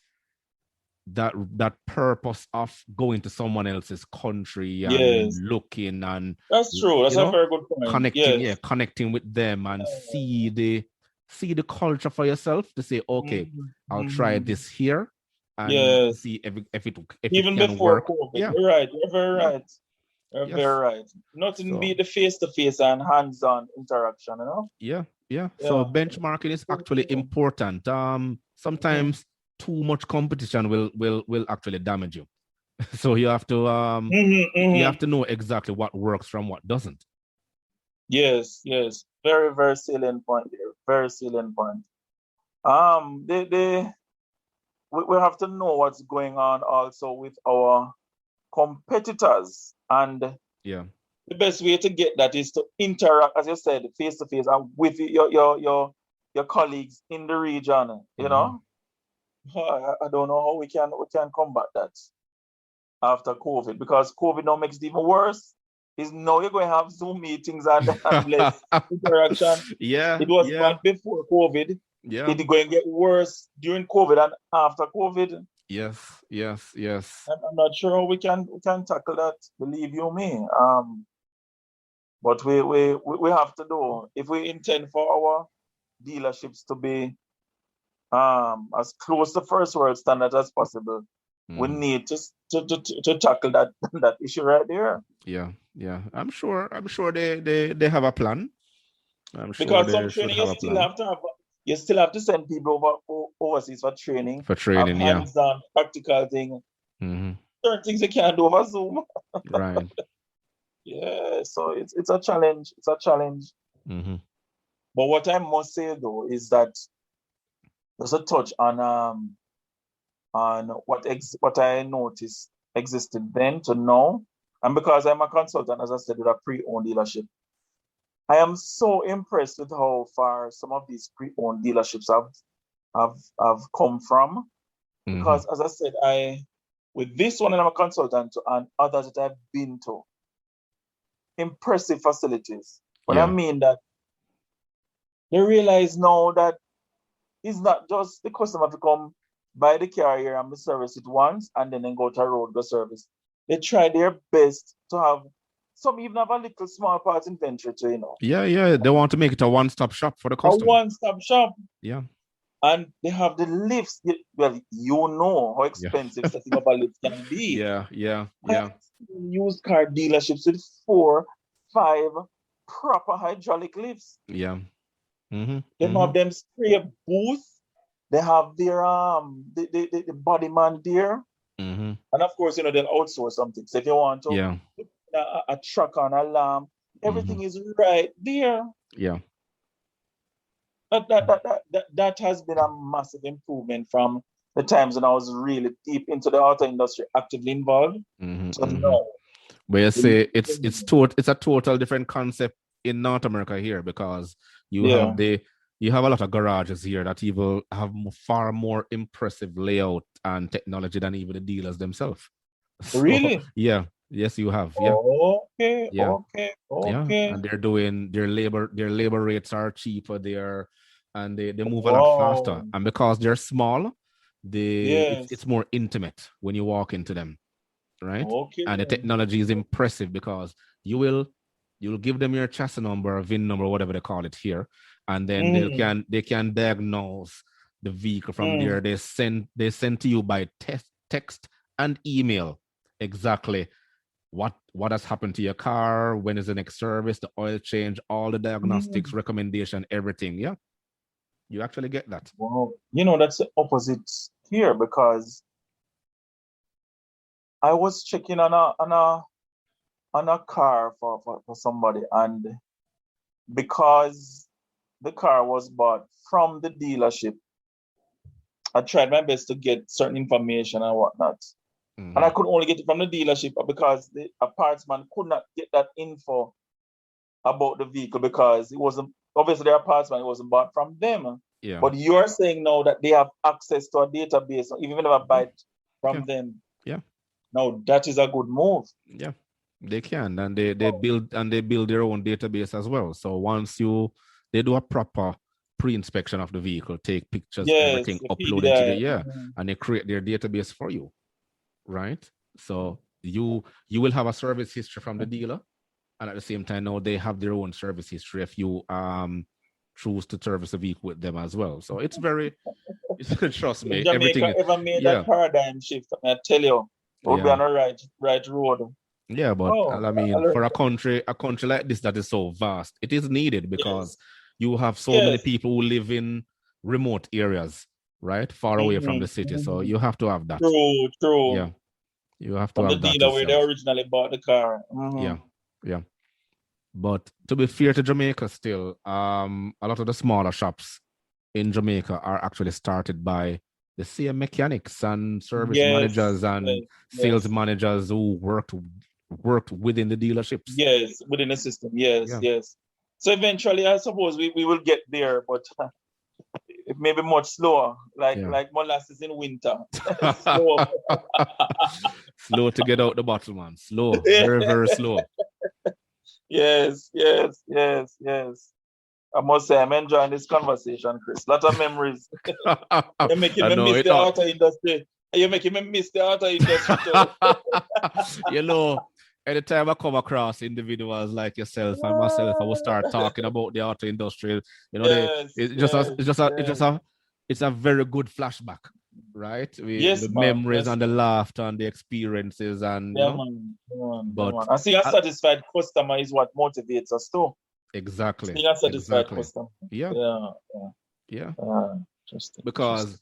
that purpose of going to someone else's country and Yes, looking and that's true. That's you a know very good point. Yes. connecting with them and see the culture for yourself to say, okay, Mhm, I'll try mhm. this here and Yes. see if it Even can before work. COVID. Yeah, You're right. You're very yeah, right. You're very yes. right. Nothing So beat the face-to-face and hands-on interaction, you know? yeah, yeah. So Yeah. benchmarking is actually important. Mhm. Sometimes too much competition will actually damage you. So Mhm, you have mhm. to know exactly what works from what doesn't. Yes, yes. Very, very salient point there. Very salient point. We have to know what's going on also with our competitors. And Yeah. the best way to get that is to interact, as you said, face to face and with your colleagues in the region. You Hmm. know, I don't know how we can combat that after COVID because COVID now makes it even worse. Is now you're going to have Zoom meetings and less interaction. Yeah, It was bad yeah, before COVID. yeah. It's going to get worse during COVID and after COVID. Yes, yes, yes. I'm not sure how we can tackle that. Believe you me. But we have to do if we intend for our dealerships to be as close to first world standard as possible. We Hmm. need to tackle that that issue right there. Yeah, yeah. I'm sure they have a plan. I'm sure Because some they should training have a plan you still have to send people overseas for training, for have training. Yeah. hands-on practical thing. Hmm. Certain things you can't do over Zoom. Right. Yeah, so it's a challenge. It's a challenge. Hmm. But what I must say though is that there's a touch on what I noticed existed then to now. And because I'm a consultant, as I said, with a pre-owned dealership, I am so impressed with how far some of these pre-owned dealerships have come from. Hmm. Because as I said, I with this one I'm a consultant to and others that I've been to, impressive facilities. But I Yeah. mean that they realize now that it's not just the customer to come buy the car here and service it once and then go to a road go service. They try their best to have some even have a little small part inventory to, Yeah, yeah. They want to make it a one-stop shop for the a customer. one-stop shop. Yeah. And they have the lifts. Well, you know how Yeah. expensive setting up a lift can be. Yeah, yeah, I have yeah. seen used car dealerships with 4, 5 proper hydraulic lifts. Yeah. Hmm. They Hmm. have them spray booth. They have their the body man there. Hmm. And of course, they'll outsource something. So if you want to Yeah. put a truck on alarm, Hmm. everything is right there. Yeah. That has been a massive improvement from the times when I was really deep into the auto industry, actively involved. Hmm. So Hmm. no, But you say it's a total different concept in North America here because you yeah, have the you have a lot of garages here that even have far more impressive layout and technology than even the dealers themselves. So really. yeah, yes, you have. Yeah, Okay, yeah, okay, yeah. okay. And they're doing their labor rates are cheaper there and they move a lot faster. Wow. And because they're small, it's Yes. more intimate when you walk into them, right? Okay. And the technology is impressive because you will you'll give them your chassis number, VIN number, whatever they call it here, and then Mm, they can diagnose the vehicle from there. mm, They send to you by text and email exactly what has happened to your car, when is the next service, the oil change, all the diagnostics, mm. recommendation, everything. Yeah, you actually get that. Wow. That's the opposite here because I was checking on a car for somebody, and because the car was bought from the dealership, I tried my best to get certain information and whatnot. And I Hmm. could only get it from the dealership because the parts man could not get that info about the vehicle because it wasn't obviously their parts man, it wasn't bought from them. Yeah. But you're saying now that they have access to a database, even if I buy Yeah. it Yeah. from them. Yeah. Now that is a good move. Yeah, they can, and they build their own database as well. So once they do a proper pre-inspection of the vehicle, take pictures, Yes, everything, the upload it to the PDI. and they create their database for you, right? So you will have a service history from the dealer, and at the same time now they have their own service history if you choose to service a vehicle with them as well. So it's very trust me, If Jamaica everything. ever made Yeah, that paradigm shift, I tell you, we'll be yeah. on the right road. Yeah, but Oh, I I mean, for learned a something. country like this that is so vast, it is needed because Yes, you have so many yes. people who live in remote areas, right? Far away from the city. So you have to have that. True, true. Yeah, you have to From the have that dealer where they yourself. originally bought the car. Yeah, yeah. But to be fair to Jamaica still, a lot of the smaller shops in Jamaica are actually started by the same mechanics and service Yes, managers and yes, sales yes. managers who worked within the dealerships. Yes, within the system. Yes, Yeah. yes. So eventually, I suppose we will get there, but it may be much slower, Yeah. like molasses in winter. Slow. Slow to get out the bottle, man. Slow. Very, very slow. Yes, yes, yes, yes. I must say, I'm enjoying this conversation, Chris. Lot of memories. You're making I me know miss it the all. auto industry. You're making me miss the auto industry too. You know, anytime I come across individuals like yourself and myself, I will start talking about the auto industry. You know, Yes, yes, yes. it's a very good flashback, right? Yes, The man. memories Yes, and the man. laughter and the experiences and Yeah, man. Yeah, man. Yeah, but man. I see a I, satisfied customer is what motivates us too. exactly, Seeing a satisfied exactly. customer. Yeah, Yeah, yeah. yeah. Interesting, Because interesting.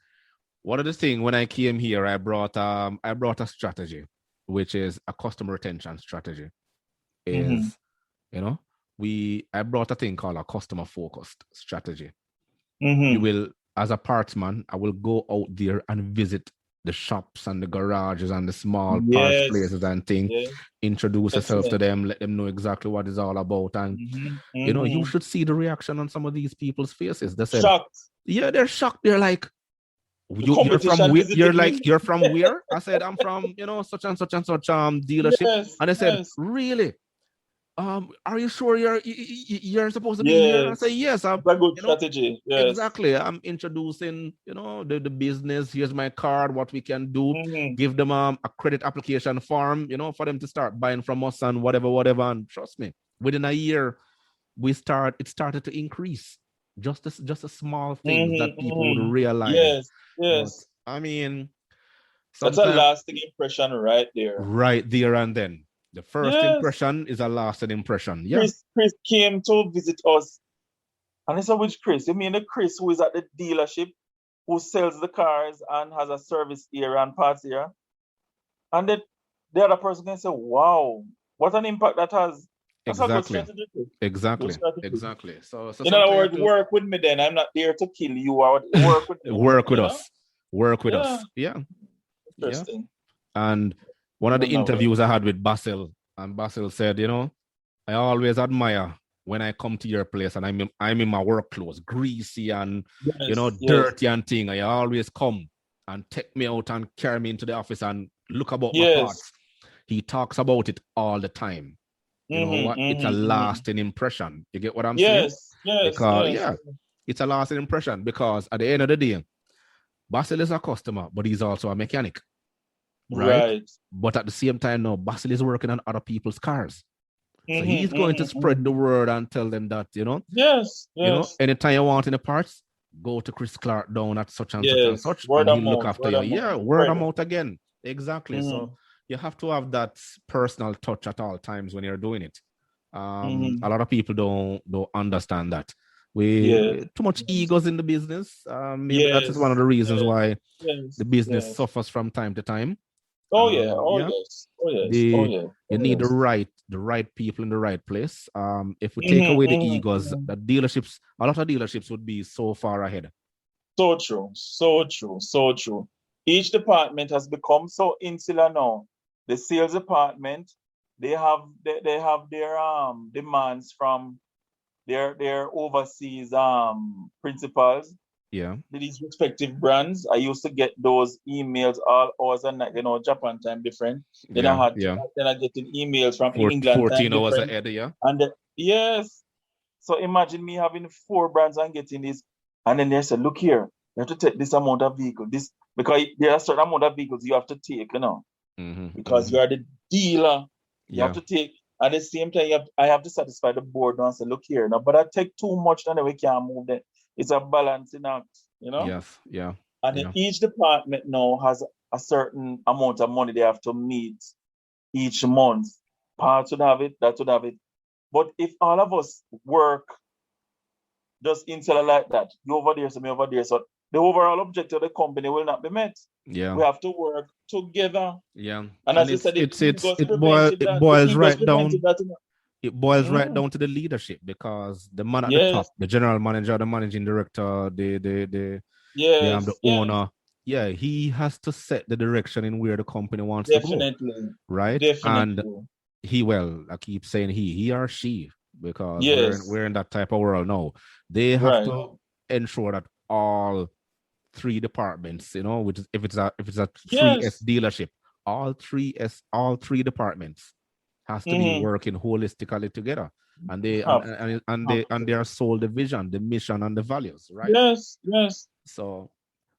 one of the things when I came here, I brought a strategy, which is a customer retention strategy. Mm-hmm. Is you know, I brought a thing called a customer focused strategy. We Mm-hmm. will, as a partsman, I will go out there and visit the shops and the garages and the small parts Yes, places and things, yes. introduce yourself to Excellent. them, let them know exactly what it's all about. And Mm-hmm. you Mm-hmm. should see the reaction on some of these people's faces. They said, Shocked. yeah, they're shocked. They're like, The you're from competition where? You're visited like, me. you're from where? I said, I'm from, such and such dealership. Yes, And they said, yes, really? Are you sure you're supposed to be here? I say, yes. yes. It's a good strategy. Yes. Exactly. I'm introducing, the business. Here's my card, what we can do. Mm-hmm. Give them a credit application form, for them to start buying from us and whatever. And trust me, within a year, it started to increase. Just a small things that Mm-hmm. people would Mm-hmm. realize. Yes, But yes. I mean, That's a sometimes lasting impression right there. right there and then. The first Yes. impression is a lasting impression. Yeah. Chris came to visit us. And I said, which Chris? You mean the Chris who is at the dealership, who sells the cars and has a service area and parts area? And the other person can say, wow, what an impact that has. That's a good Exactly. strategy. Good Exactly. strategy. Exactly. So In other sometimes words, work with me then. I'm not there to kill you. Work with me. work with us. Work with Yeah. us. Yeah. Yeah. Interesting. And one I of the don't know. interviews I had with Basil, and Basil said, I always admire when I come to your place and I'm in my work clothes, greasy and Yes, yes. dirty and thing. I always come and take me out and carry me into the office and look about my parts. He talks about it all the time. You know what? It's a lasting impression. You get what I'm saying? Yes, Because it's a lasting impression because at the end of the day, Basil is a customer, but he's also a mechanic. Right? But at the same time, now Basil is working on other people's cars. So he's going to spread the word and tell them that, Yes. Anytime you want any parts, go to Chris Clark down at such and such and such, word and he'll of look mouth, after you. Yeah, word of mouth again. Exactly. So you have to have that personal touch at all times when you're doing it. A lot of people don't understand that. Too much egos in the business. Maybe that is one of the reasons why the business suffers from time to time. Yes. You need the right people in the right place. If we take away the egos, a lot of dealerships would be so far ahead. So true. Each department has become so insular now. The sales department, they have their demands from their overseas principals. Yeah. These respective brands. I used to get those emails all hours and night, Japan time different. Then I getting emails from England 14 time hours different. ahead, yeah. And yes. So imagine me having 4 brands and getting these And then they said, look here, you have to take this amount of vehicle, this because there are certain amount of vehicles you have to take, because you are the dealer. You have to take at the same time I have to satisfy the board now and say, look here, now, but I take too much, then we can't move that. It's a balancing act, Yes, yeah. And then each department now has a certain amount of money they have to meet each month. Part would have it, that would have it. But if all of us work just instead like that, you over there, so me over there, so the overall objective of the company will not be met. Yeah. We have to work together. Yeah. And as you said, it boils right down. It boils right down to the leadership, because the man at the top, the general manager, the managing director, the owner, he has to set the direction in where the company wants to go. Right? Definitely. And I keep saying he or she, because we're in that type of world now. They have to ensure that all three departments, which is if it's a 3S dealership, all three departments has to be working holistically together, and they and their sole the vision, the mission, and the values, right? Yes. So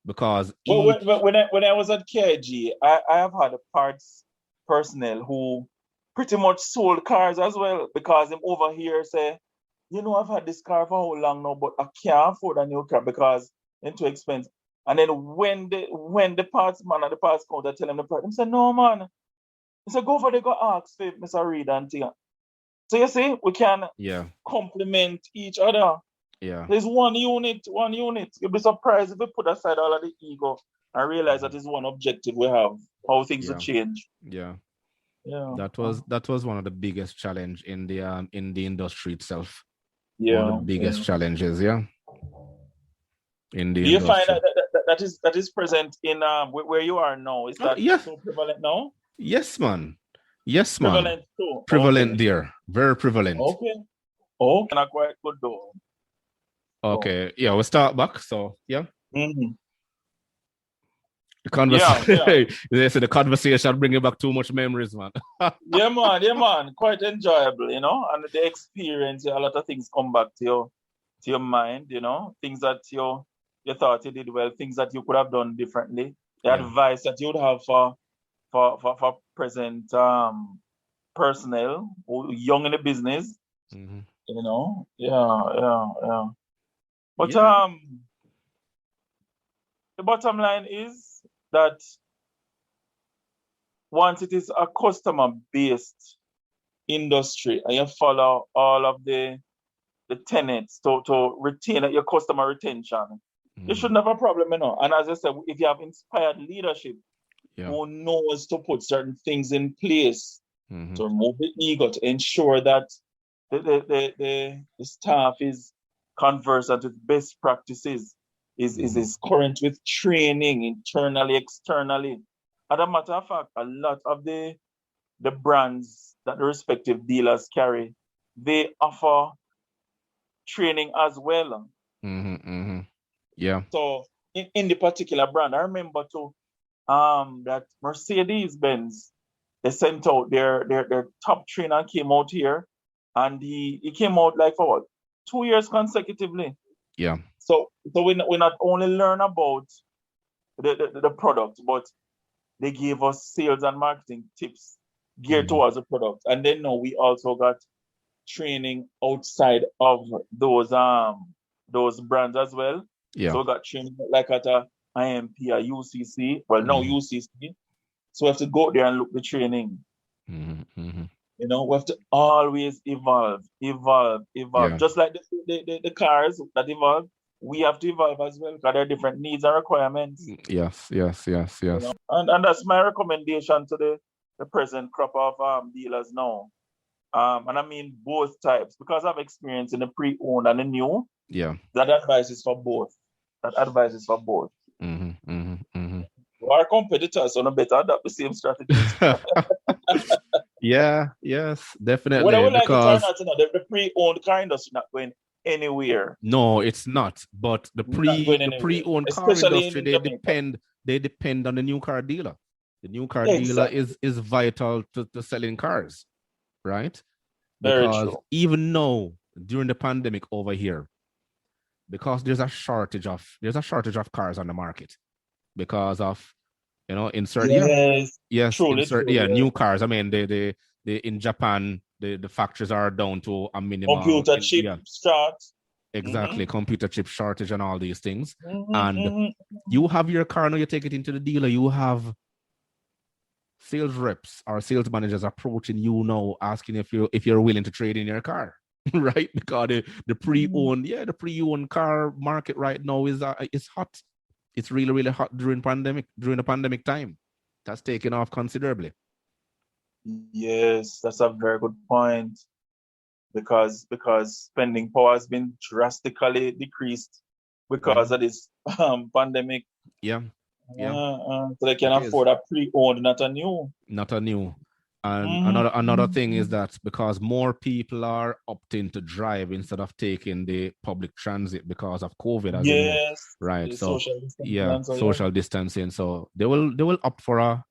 because when I was at KG, I have had parts personnel who pretty much sold cars as well, because them over here say, I've had this car for how long now, but I can't afford a new car because it's too expensive. And then when the parts man and the parts counter tell them the price, they say, no man. They say, go for the go ask for Mr. Reid and thing. So you see, we can complement each other. Yeah. There's one unit. You'll be surprised if we put aside all of the ego and realize that is one objective we have, how things will change. Yeah. That was one of the biggest challenge in the industry itself. One of the biggest challenges, in the industry. Do you find that is present in where you are now? Is that so prevalent now? Yes, man. Prevalent too. Prevalent there. Very prevalent. Okay. Not quite good though. Okay. Yeah, we'll start back. So The the conversation bring you back too much memories, man. yeah, man. Quite enjoyable, and the experience, a lot of things come back to your mind, things that you thought you did well, things that you could have done differently, the advice that you would have for present personnel who young in the business, But the bottom line is that once it is a customer-based industry and you follow all of the tenets to retain your customer retention, you shouldn't have a problem, And as I said, if you have inspired leadership who knows to put certain things in place to remove the ego, to ensure that the staff is conversant with best practices, is current with training internally, externally. As a matter of fact, a lot of the brands that the respective dealers carry, they offer training as well. Yeah. So in the particular brand, I remember too that Mercedes-Benz, they sent out their top trainer came out here, and he came out like for what, 2 years consecutively. Yeah. So we not only learn about the product, but they gave us sales and marketing tips geared towards the product. And then now we also got training outside of those brands as well. Yeah. So we got training like at a IMP, a UCC. Well, now UCC. So we have to go there and look the training. We have to always evolve. Yeah. Just like the cars that evolve, we have to evolve as well, because there are different needs and requirements. Yes. And that's my recommendation to the present crop of dealers now. And I mean both types, because I've experience in the pre-owned and the new. Yeah. That advice is for both. Our competitors are not better adapt the same strategies. Yes, definitely. What I would like to turn out to know, the pre-owned car industry not going anywhere. No, it's not. But the pre-owned car industry, they depend on the new car dealer. The new car dealer is vital to selling cars, right? Because even now, during the pandemic over here, because there's a shortage of cars on the market because of insert Yes, yes truly, insert truly. Yeah. new cars. I mean they in Japan the factories are down to a minimal Computer chip start. exactly computer chip shortage and all these things. And Mm-hmm. you have your car now, you take it into the dealer, you have sales reps or sales managers approaching you now asking if you're willing to trade in your car. Right, because the pre-owned car market right now is hot. It's really really hot during the pandemic time. That's taken off considerably. Yes, that's a very good point. Because spending power has been drastically decreased because of this pandemic. Yeah, yeah, So they can it is afford a pre-owned, not a new. not a new. And Mm-hmm. another thing is that because more people are opting to drive instead of taking the public transit because of COVID, as you know, Yes, right? the So social distancing. yeah, And so yeah. social distancing. So they will opt for a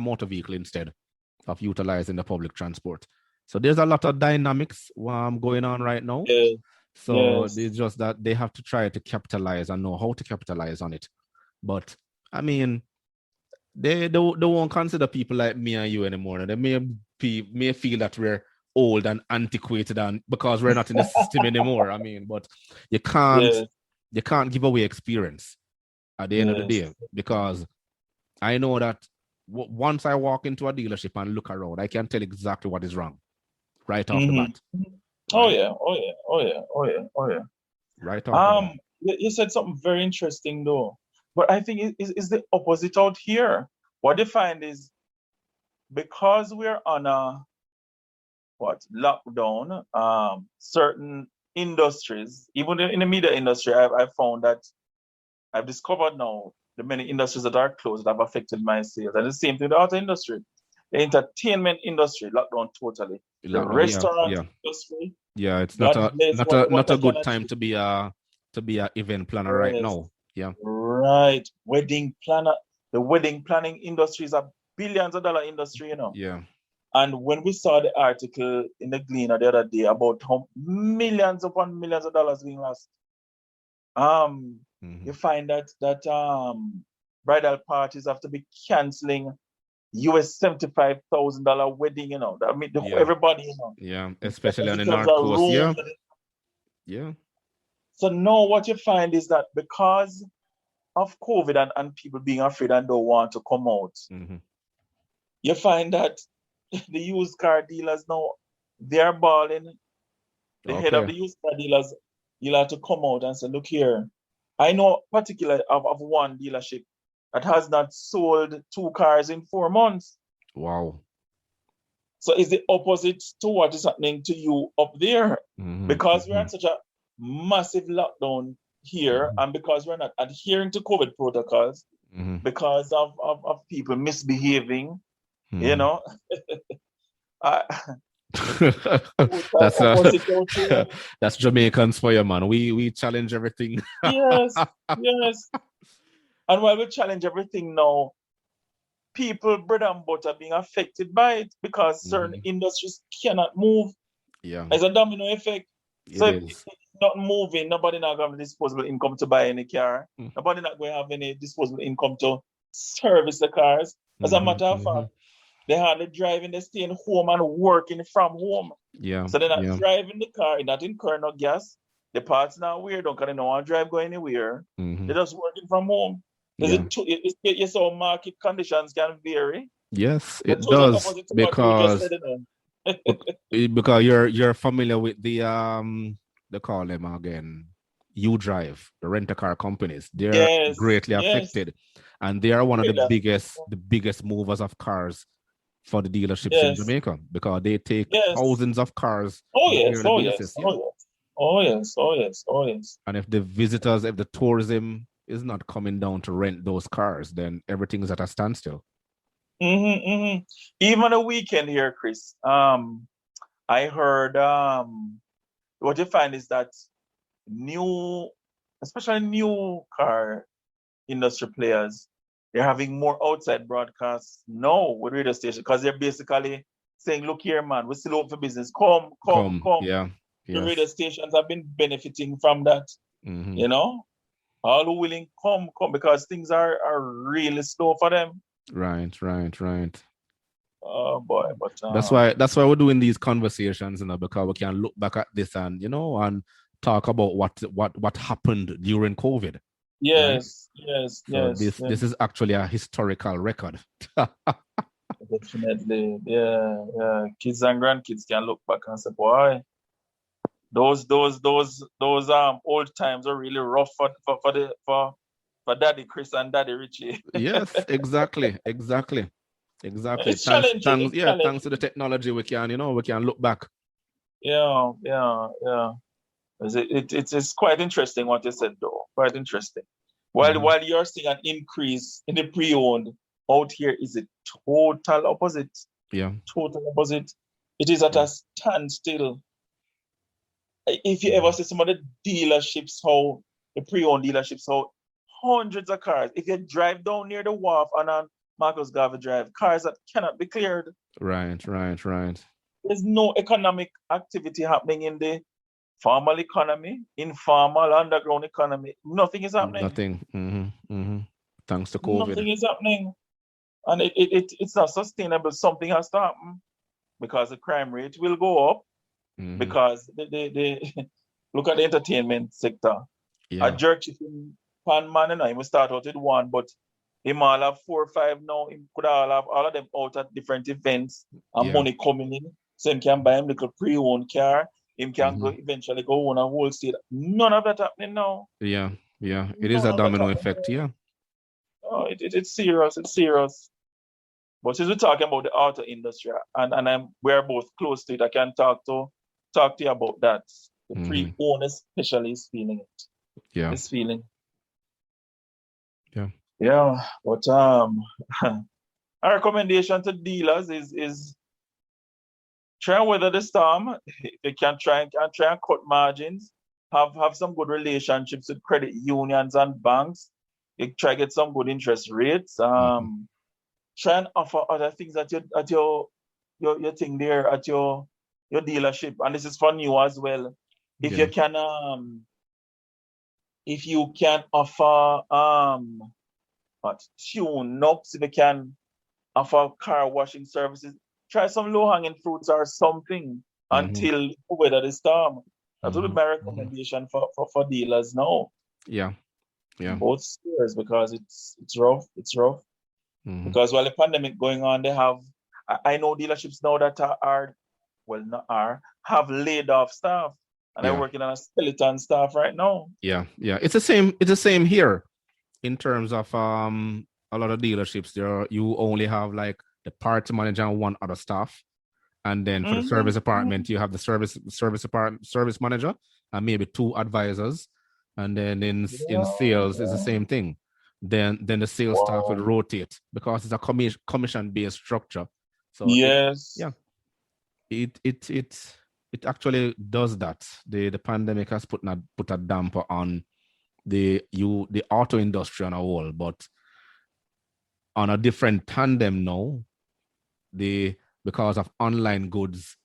motor vehicle instead of utilizing the public transport. So there's a lot of dynamics going on right now. Yes, So yes, it's just that they have to try to capitalize and know how to capitalize on it. But I mean, they won't consider people like me and you anymore. They may feel that we're old and antiquated and because we're not in the system anymore. I mean, but you can't yes, give away experience at the end of the yes. day, because I know that once I walk into a dealership and look around, I can tell exactly what is wrong right off the Mm-hmm. bat. Oh Right? yeah, oh yeah, oh yeah, oh yeah, oh yeah. Right off the bat. You said something very interesting though, but I think it's the opposite out here. What they find is because we're on a lockdown, certain industries, even in the media industry, I've found that I've discovered now the many industries that are closed that have affected my sales. And the same thing with the auto industry. The entertainment industry locked down totally. The Lockdown, restaurant yeah. industry, Yeah, it's not God a bless what not I a can good time achieve. to be a event planner right Yes, now. Yeah. right. Wedding planner, the wedding planning industry is a billions of dollar industry, Yeah. And when we saw the article in the Gleaner the other day about how millions upon millions of dollars being lost, Mm-hmm. you find that bridal parties have to be canceling $75,000 wedding, I mean, Yeah. everybody, Yeah. because Especially on the of North Coast. rules. Yeah. Yeah. So now what you find is that because of COVID and people being afraid and don't want to come out, Mm-hmm. you find that the used car dealers now, they're balling. The head of Okay. the used car dealers, you'll have to come out and say, look here, I know particularly of one dealership that has not sold 2 cars in 4 months. Wow. So it's the opposite to what is happening to you up there. Mm-hmm. Because we're Mm-hmm. in such a massive lockdown here, Mm-hmm. and because we're not adhering to COVID protocols, Mm-hmm. because of people misbehaving, Mm-hmm. I, That's opposite out here. that's Jamaicans for you, man. We challenge everything. Yes, yes. And while we challenge everything now, people, bread and butter, being affected by it because certain Mm-hmm. industries cannot move. Yeah, It's a domino effect. So it if is. it's not moving, nobody not going to have disposable income to buy any car. Mm. Nobody not going to have any disposable income to service the cars. As a matter of Mm-hmm. fact, they hardly driving, they staying home and working from home. Yeah, So they're not yeah. driving the car, not incurring no gas. The parts not weird, because they don't want to drive go anywhere. Mm-hmm. They're just working from home. Yeah. Yes, so market conditions can vary. Yes, But it totally does opposite to what you just said. because you're familiar with they call them again, U Drive, the rent a car companies. They're Yes, greatly yes. affected, and they are one of the Greatly biggest movers of cars for the dealerships in Yes, Jamaica, because they take yes. thousands of cars Oh on a yes, yearly oh basis. yes, Yeah, oh yes, oh yes, oh yes, oh yes. and if the tourism is not coming down to rent those cars, then everything's at a standstill. Even a weekend here, Chris. I heard what you find is that new, especially new car industry players, they're having more outside broadcasts now with radio station because they're basically saying, "Look here, man, we're still open for business. Come, come, Come, come." yeah, The radio yes, stations have been benefiting from that. Mm-hmm. You know, all who willing come because things are really slow for them. Right. Oh boy, but That's why we're doing these conversations, because we can look back at this and and talk about what happened during COVID, right? yes, yes, So yes, this yes, is actually a historical record. definitely. Yeah, yeah. Kids and grandkids can look back and say, boy, those old times are really rough for Daddy Chris and Daddy Richie. Yes, exactly. It's challenging. It's Thanks to the challenging. technology, we can look back. Yeah, yeah, yeah. It's quite interesting what you said, though. Quite interesting. While Mhm. while you're seeing an increase in the pre-owned, out here is a total opposite. Yeah. Total opposite. It is at Yeah. a standstill. If you ever Mhm. see some of the dealerships, how the pre-owned dealerships, how hundreds of cars. If you drive down near the wharf on Marcus Garvey Drive, cars that cannot be cleared. Right. There's no economic activity happening in the formal economy, informal, underground economy. Nothing is happening. Nothing. Thanks to COVID. Nothing is happening. And it's not sustainable. Something has to happen because the crime rate will go up Hmm. because they look at the entertainment sector. A Yeah. jerk chicken pan man, he will start out with one, but him all have 4 or 5 now. He could all have all of them out at different events and Yeah. money coming in. So him can buy him little pre-owned car. Him can go Hmm. eventually go on a wholesale. None of that happening now. Yeah. Yeah. It is None a of that domino happening effect. now. Yeah. Oh, it's serious. It's serious. But since we're talking about the auto industry and we're both close to it, I can talk to you about that. The Hmm. pre-owned especially is feeling it. Yeah. It's feeling. Yeah. Yeah. But our recommendation to dealers is try and weather the storm. If you can try and cut margins, have some good relationships with credit unions and banks. You try get some good interest rates. Hmm. Try and offer other things at your thing there at your dealership. And this is for new as well. If you Yeah. can if you can offer what tune ups, if you can offer car washing services, try some low hanging fruits or something Hmm. until you weather the storm. That would be Hmm. my Hmm. recommendation for dealers now. Yeah. Yeah. Both spheres because it's rough. It's rough. Hmm. Because while the pandemic going on, they have I know dealerships now that are well not are have laid off staff and are Yeah. working on a skeleton staff right now. Yeah. It's the same here in terms of a lot of dealerships. You only have like the parts manager and one other staff. And then for the Mm-hmm, service mm-hmm. department, you have the service manager and maybe two advisors. And then in Yeah, sales, it's the yeah. same thing. Then the sales staff will Wow. rotate because it's a commission based structure. So Yes. yeah, it it it it actually does that. The pandemic has put a damper on the auto industry on a whole, but on a different tandem now, the because of online goods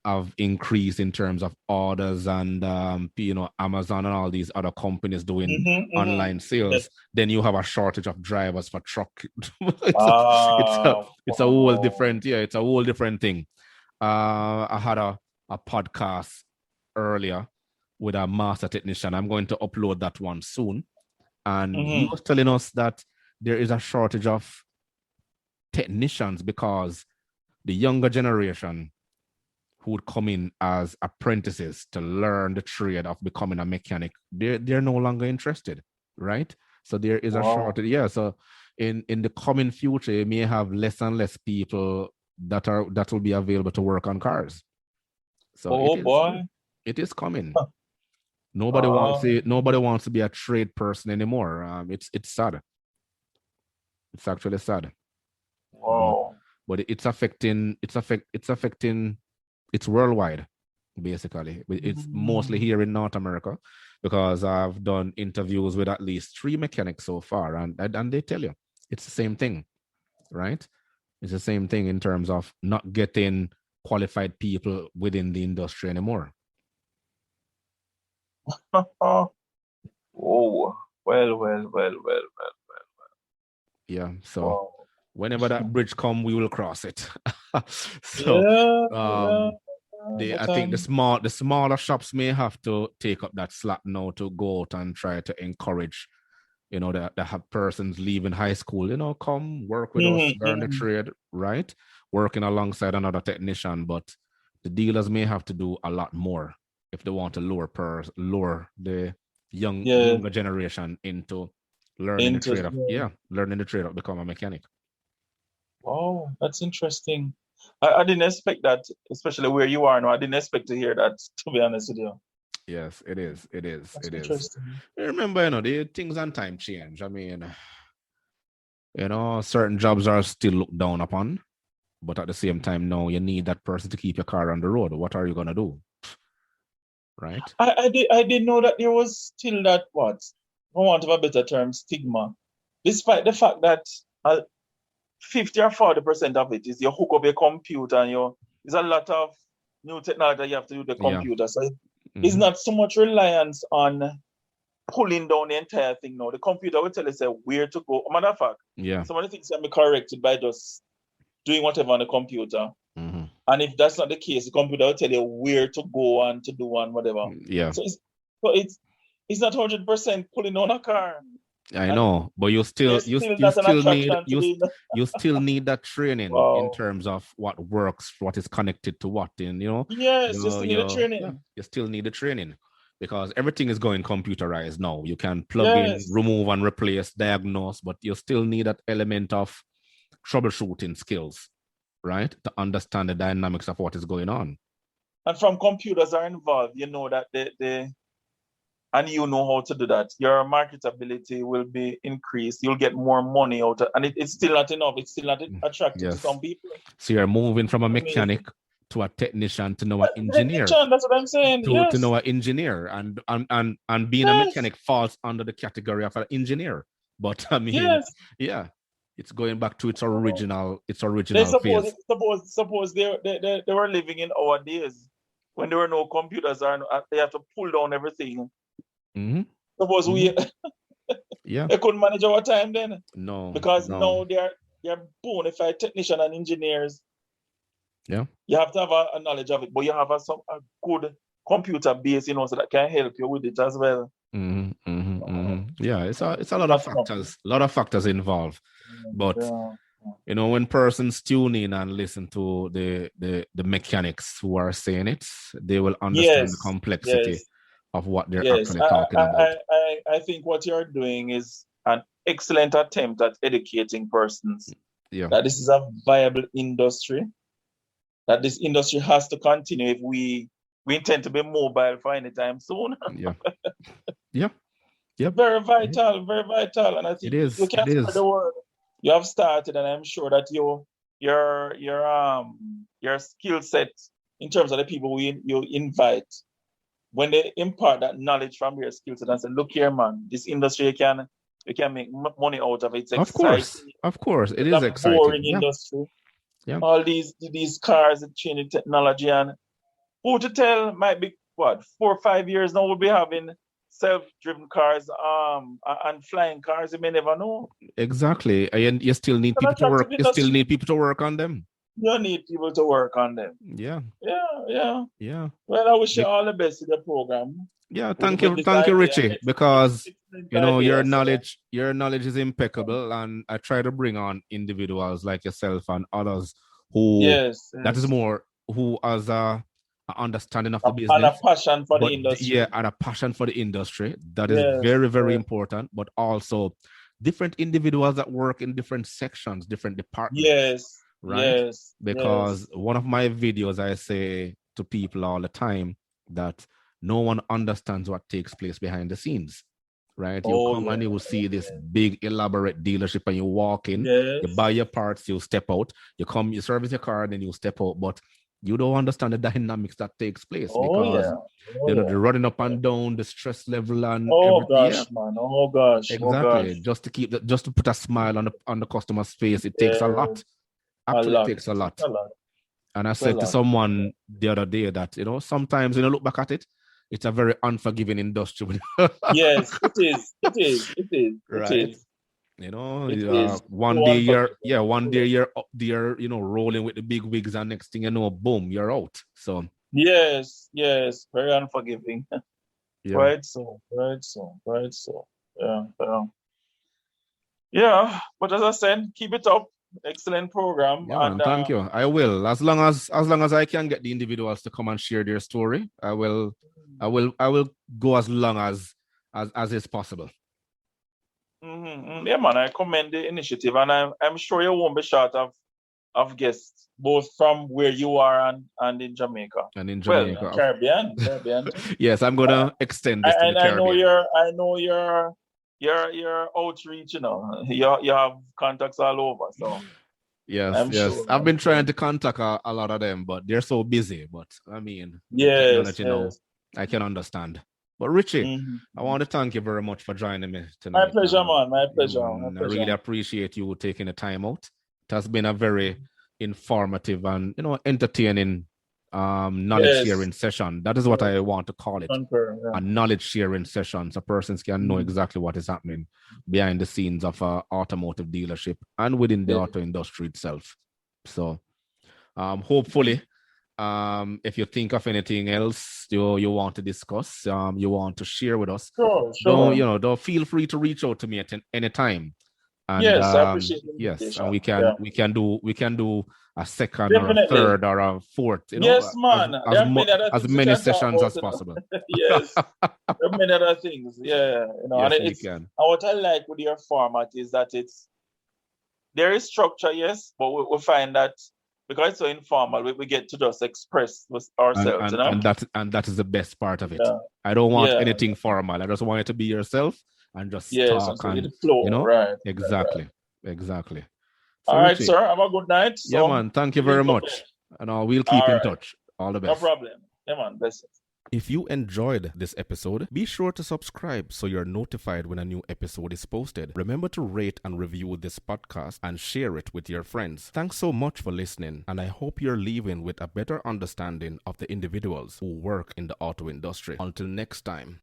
have increased in terms of orders and Amazon and all these other companies doing Mm-hmm, mm-hmm. online sales, Yes. then you have a shortage of drivers for truck. it's a, it's a Ah, it's a whole wow. different, it's a whole different thing. I had a podcast earlier with a master technician. I'm going to upload that one soon, and he Mm-hmm. was telling us that there is a shortage of technicians because the younger generation who would come in as apprentices to learn the trade of becoming a mechanic, they're no longer interested, right? So there is a Wow. shortage. Yeah. So in the coming future, you may have less and less people that will be available to work on cars. So Oh boy. it is coming. Ah, Nobody wants to be a trade person anymore. It's sad. It's actually sad. But wow. it's affecting it's worldwide, basically. It's mostly Mm. here in North America because I've done interviews with at least 3 mechanics so far, and they tell you it's the same thing, right? It's the same thing in terms of not getting qualified people within the industry anymore. Oh, well. Yeah. So Wow. whenever that bridge come, we will cross it. So Yeah, um I but think the smaller shops may have to take up that slack now to go out and try to encourage, that have persons leaving high school, come work with us, learn the mhm. trade, right? Working alongside another technician, but the dealers may have to do a lot more if they want to lure the Yes, younger generation into interest. learning the trade of become a mechanic. Wow, that's interesting. I didn't expect that, especially where you are now. I didn't expect to hear that, to be honest with you. Yes, it is. It is. That's It is. interesting. Remember, the things and time change. I mean, certain jobs are still looked down upon, but at the same time, no, you need that person to keep your car on the road. What are you gonna do? Right? I didn't know that there was still that what, for want of a better term, stigma, despite the fact that 50 or 40% of it is you hook up a computer and there's a lot of new technology that you have to do with the Yeah. computer. So it's not so much reliance on pulling down the entire thing now. The computer will tell us where to go. Matter of fact, Yeah. some of the things can be corrected by just doing whatever on the computer. Mm-hmm. And if that's not the case, the computer will tell you where to go and to do and whatever. Yeah. So it's not 100% pulling on a car. I know, but you still There's still not an attraction to the. you still need that training in Wow. terms of what works, what is connected to what, and Yes, you still need the training. you still need the training because everything is going computerized now. You can plug in, Yes. remove and replace, diagnose, but you still need that element of troubleshooting skills, right? To understand the dynamics of what is going on. And from computers are involved, you know that they and you know how to do that. Your marketability will be increased. You'll get more money out of, and it's still not enough. It's still not attractive to some people. So you're moving from a mechanic to a technician to know an engineer. That's what I'm saying. To know an engineer, and being a mechanic falls under the category of an engineer. But I mean, it's going back to its original phase. Suppose they were living in our days when there were no computers and they have to pull down everything. Mm-hmm. Suppose we they couldn't manage our time then. No. Because now they're bona fide technician and engineers. Yeah. You have to have a knowledge of it, but you have a good computer base, so that can help you with it as well. Mm-hmm, mm-hmm, mm-hmm. Yeah, it's a lot of factors. A lot of factors involved. But when persons tune in and listen to the mechanics who are saying it, they will understand the complexity of what they're actually talking about. I think what you're doing is an excellent attempt at educating persons that this is a viable industry, that this industry has to continue if we intend to be mobile for any time soon. Very vital, very vital. And I think you can spread the word. You have started, and I'm sure that your skill set in terms of the people you invite, when they impart that knowledge from your skill set and say, look here, man, this industry you can make money out of it. It's exciting. Of course, it is exciting. Boring industry. All these cars, the changing technology, and who to tell might be 4 or 5 years now we'll be having self-driven cars and flying cars. You may never know. Exactly. And you still need people to work. You still need people to work on them. You need people to work on them. Yeah. Well, I wish you all the best in the program. Yeah, thank you, Richie, because your knowledge is impeccable, and I try to bring on individuals like yourself and others who that is more who has a understanding of the business and a passion for the industry. Yeah, and a passion for the industry. That is very, very important, but also different individuals that work in different sections, different departments. Right? Because one of my videos, I say to people all the time that no one understands what takes place behind the scenes. Right? You come and you will see this big elaborate dealership and you walk in, you buy your parts, you step out, you come, you service your car, then you step out, but you don't understand the dynamics that takes place because they're running up and down, the stress level and everything. Man. Exactly. Just to put a smile on the customer's face, it takes a lot. Actually, it takes a lot. And I said to someone the other day that, sometimes when you look back at it, it's a very unforgiving industry. Yes, it is. It is. It is. It Right. is. You know, It is one so day unforgiving. one day you're up there, rolling with the big wigs, and next thing you know, boom, you're out. So Yes, yes, very unforgiving. yeah. Right so, right so, right so. Yeah, yeah. Yeah, but as I said, keep it up. Excellent program. Yeah, And man. Thank you. I will. As long as I can get the individuals to come and share their story, I will go as long as is possible. Yeah, man, I commend the initiative, and I'm sure you won't be short of guests, both from where you are and in Jamaica. And in Well, Jamaica. Caribbean too. Yes, I'm gonna extend this to the And Caribbean. I know your outreach, you have contacts all over, so Yes, I'm yes. sure. I've been trying to contact a lot of them, but they're so busy. But I mean, with Yes, technology now, yes. I can understand. But Richie, I Mhm. want to thank you very much for joining me My tonight. pleasure, man. My Yeah, pleasure. My man, I pleasure. really appreciate you taking the time out. It has been a very informative and entertaining knowledge Yes. sharing session. That is what I want to call it. Concur. Yeah. A knowledge sharing session, so persons can know exactly what is happening behind the scenes of a automotive dealership and within the Yeah. auto industry itself. So hopefully, if you think of anything else you want to discuss, you want to share with us, Sure. don't feel free to reach out to me at any time. And Yes, I appreciate the yes, and invitation. we can do a second or a Definitely. third or a fourth, Yes, man. There are many other as things we many can talk sessions about, as possible. Yes. There are many other things. Yeah. And Yes, we it's can. and what I like with your format is that there is structure, yes, but we find that because it's so informal, we get to just express and ourselves, and and that is the best part of it. Yeah. I don't want Yeah. anything formal. I just want you to be yourself and just Yes, and talk, so it and flow, right. exactly. Exactly. So All right, Richie, sir. Have a good night. yeah, So man, thank you very link up much. And we'll keep All in right. touch. All the No best. problem. Yeah, man. Blessings. If you enjoyed this episode, be sure to subscribe so you're notified when a new episode is posted. Remember to rate and review this podcast and share it with your friends. Thanks so much for listening, and I hope you're leaving with a better understanding of the individuals who work in the auto industry. Until next time.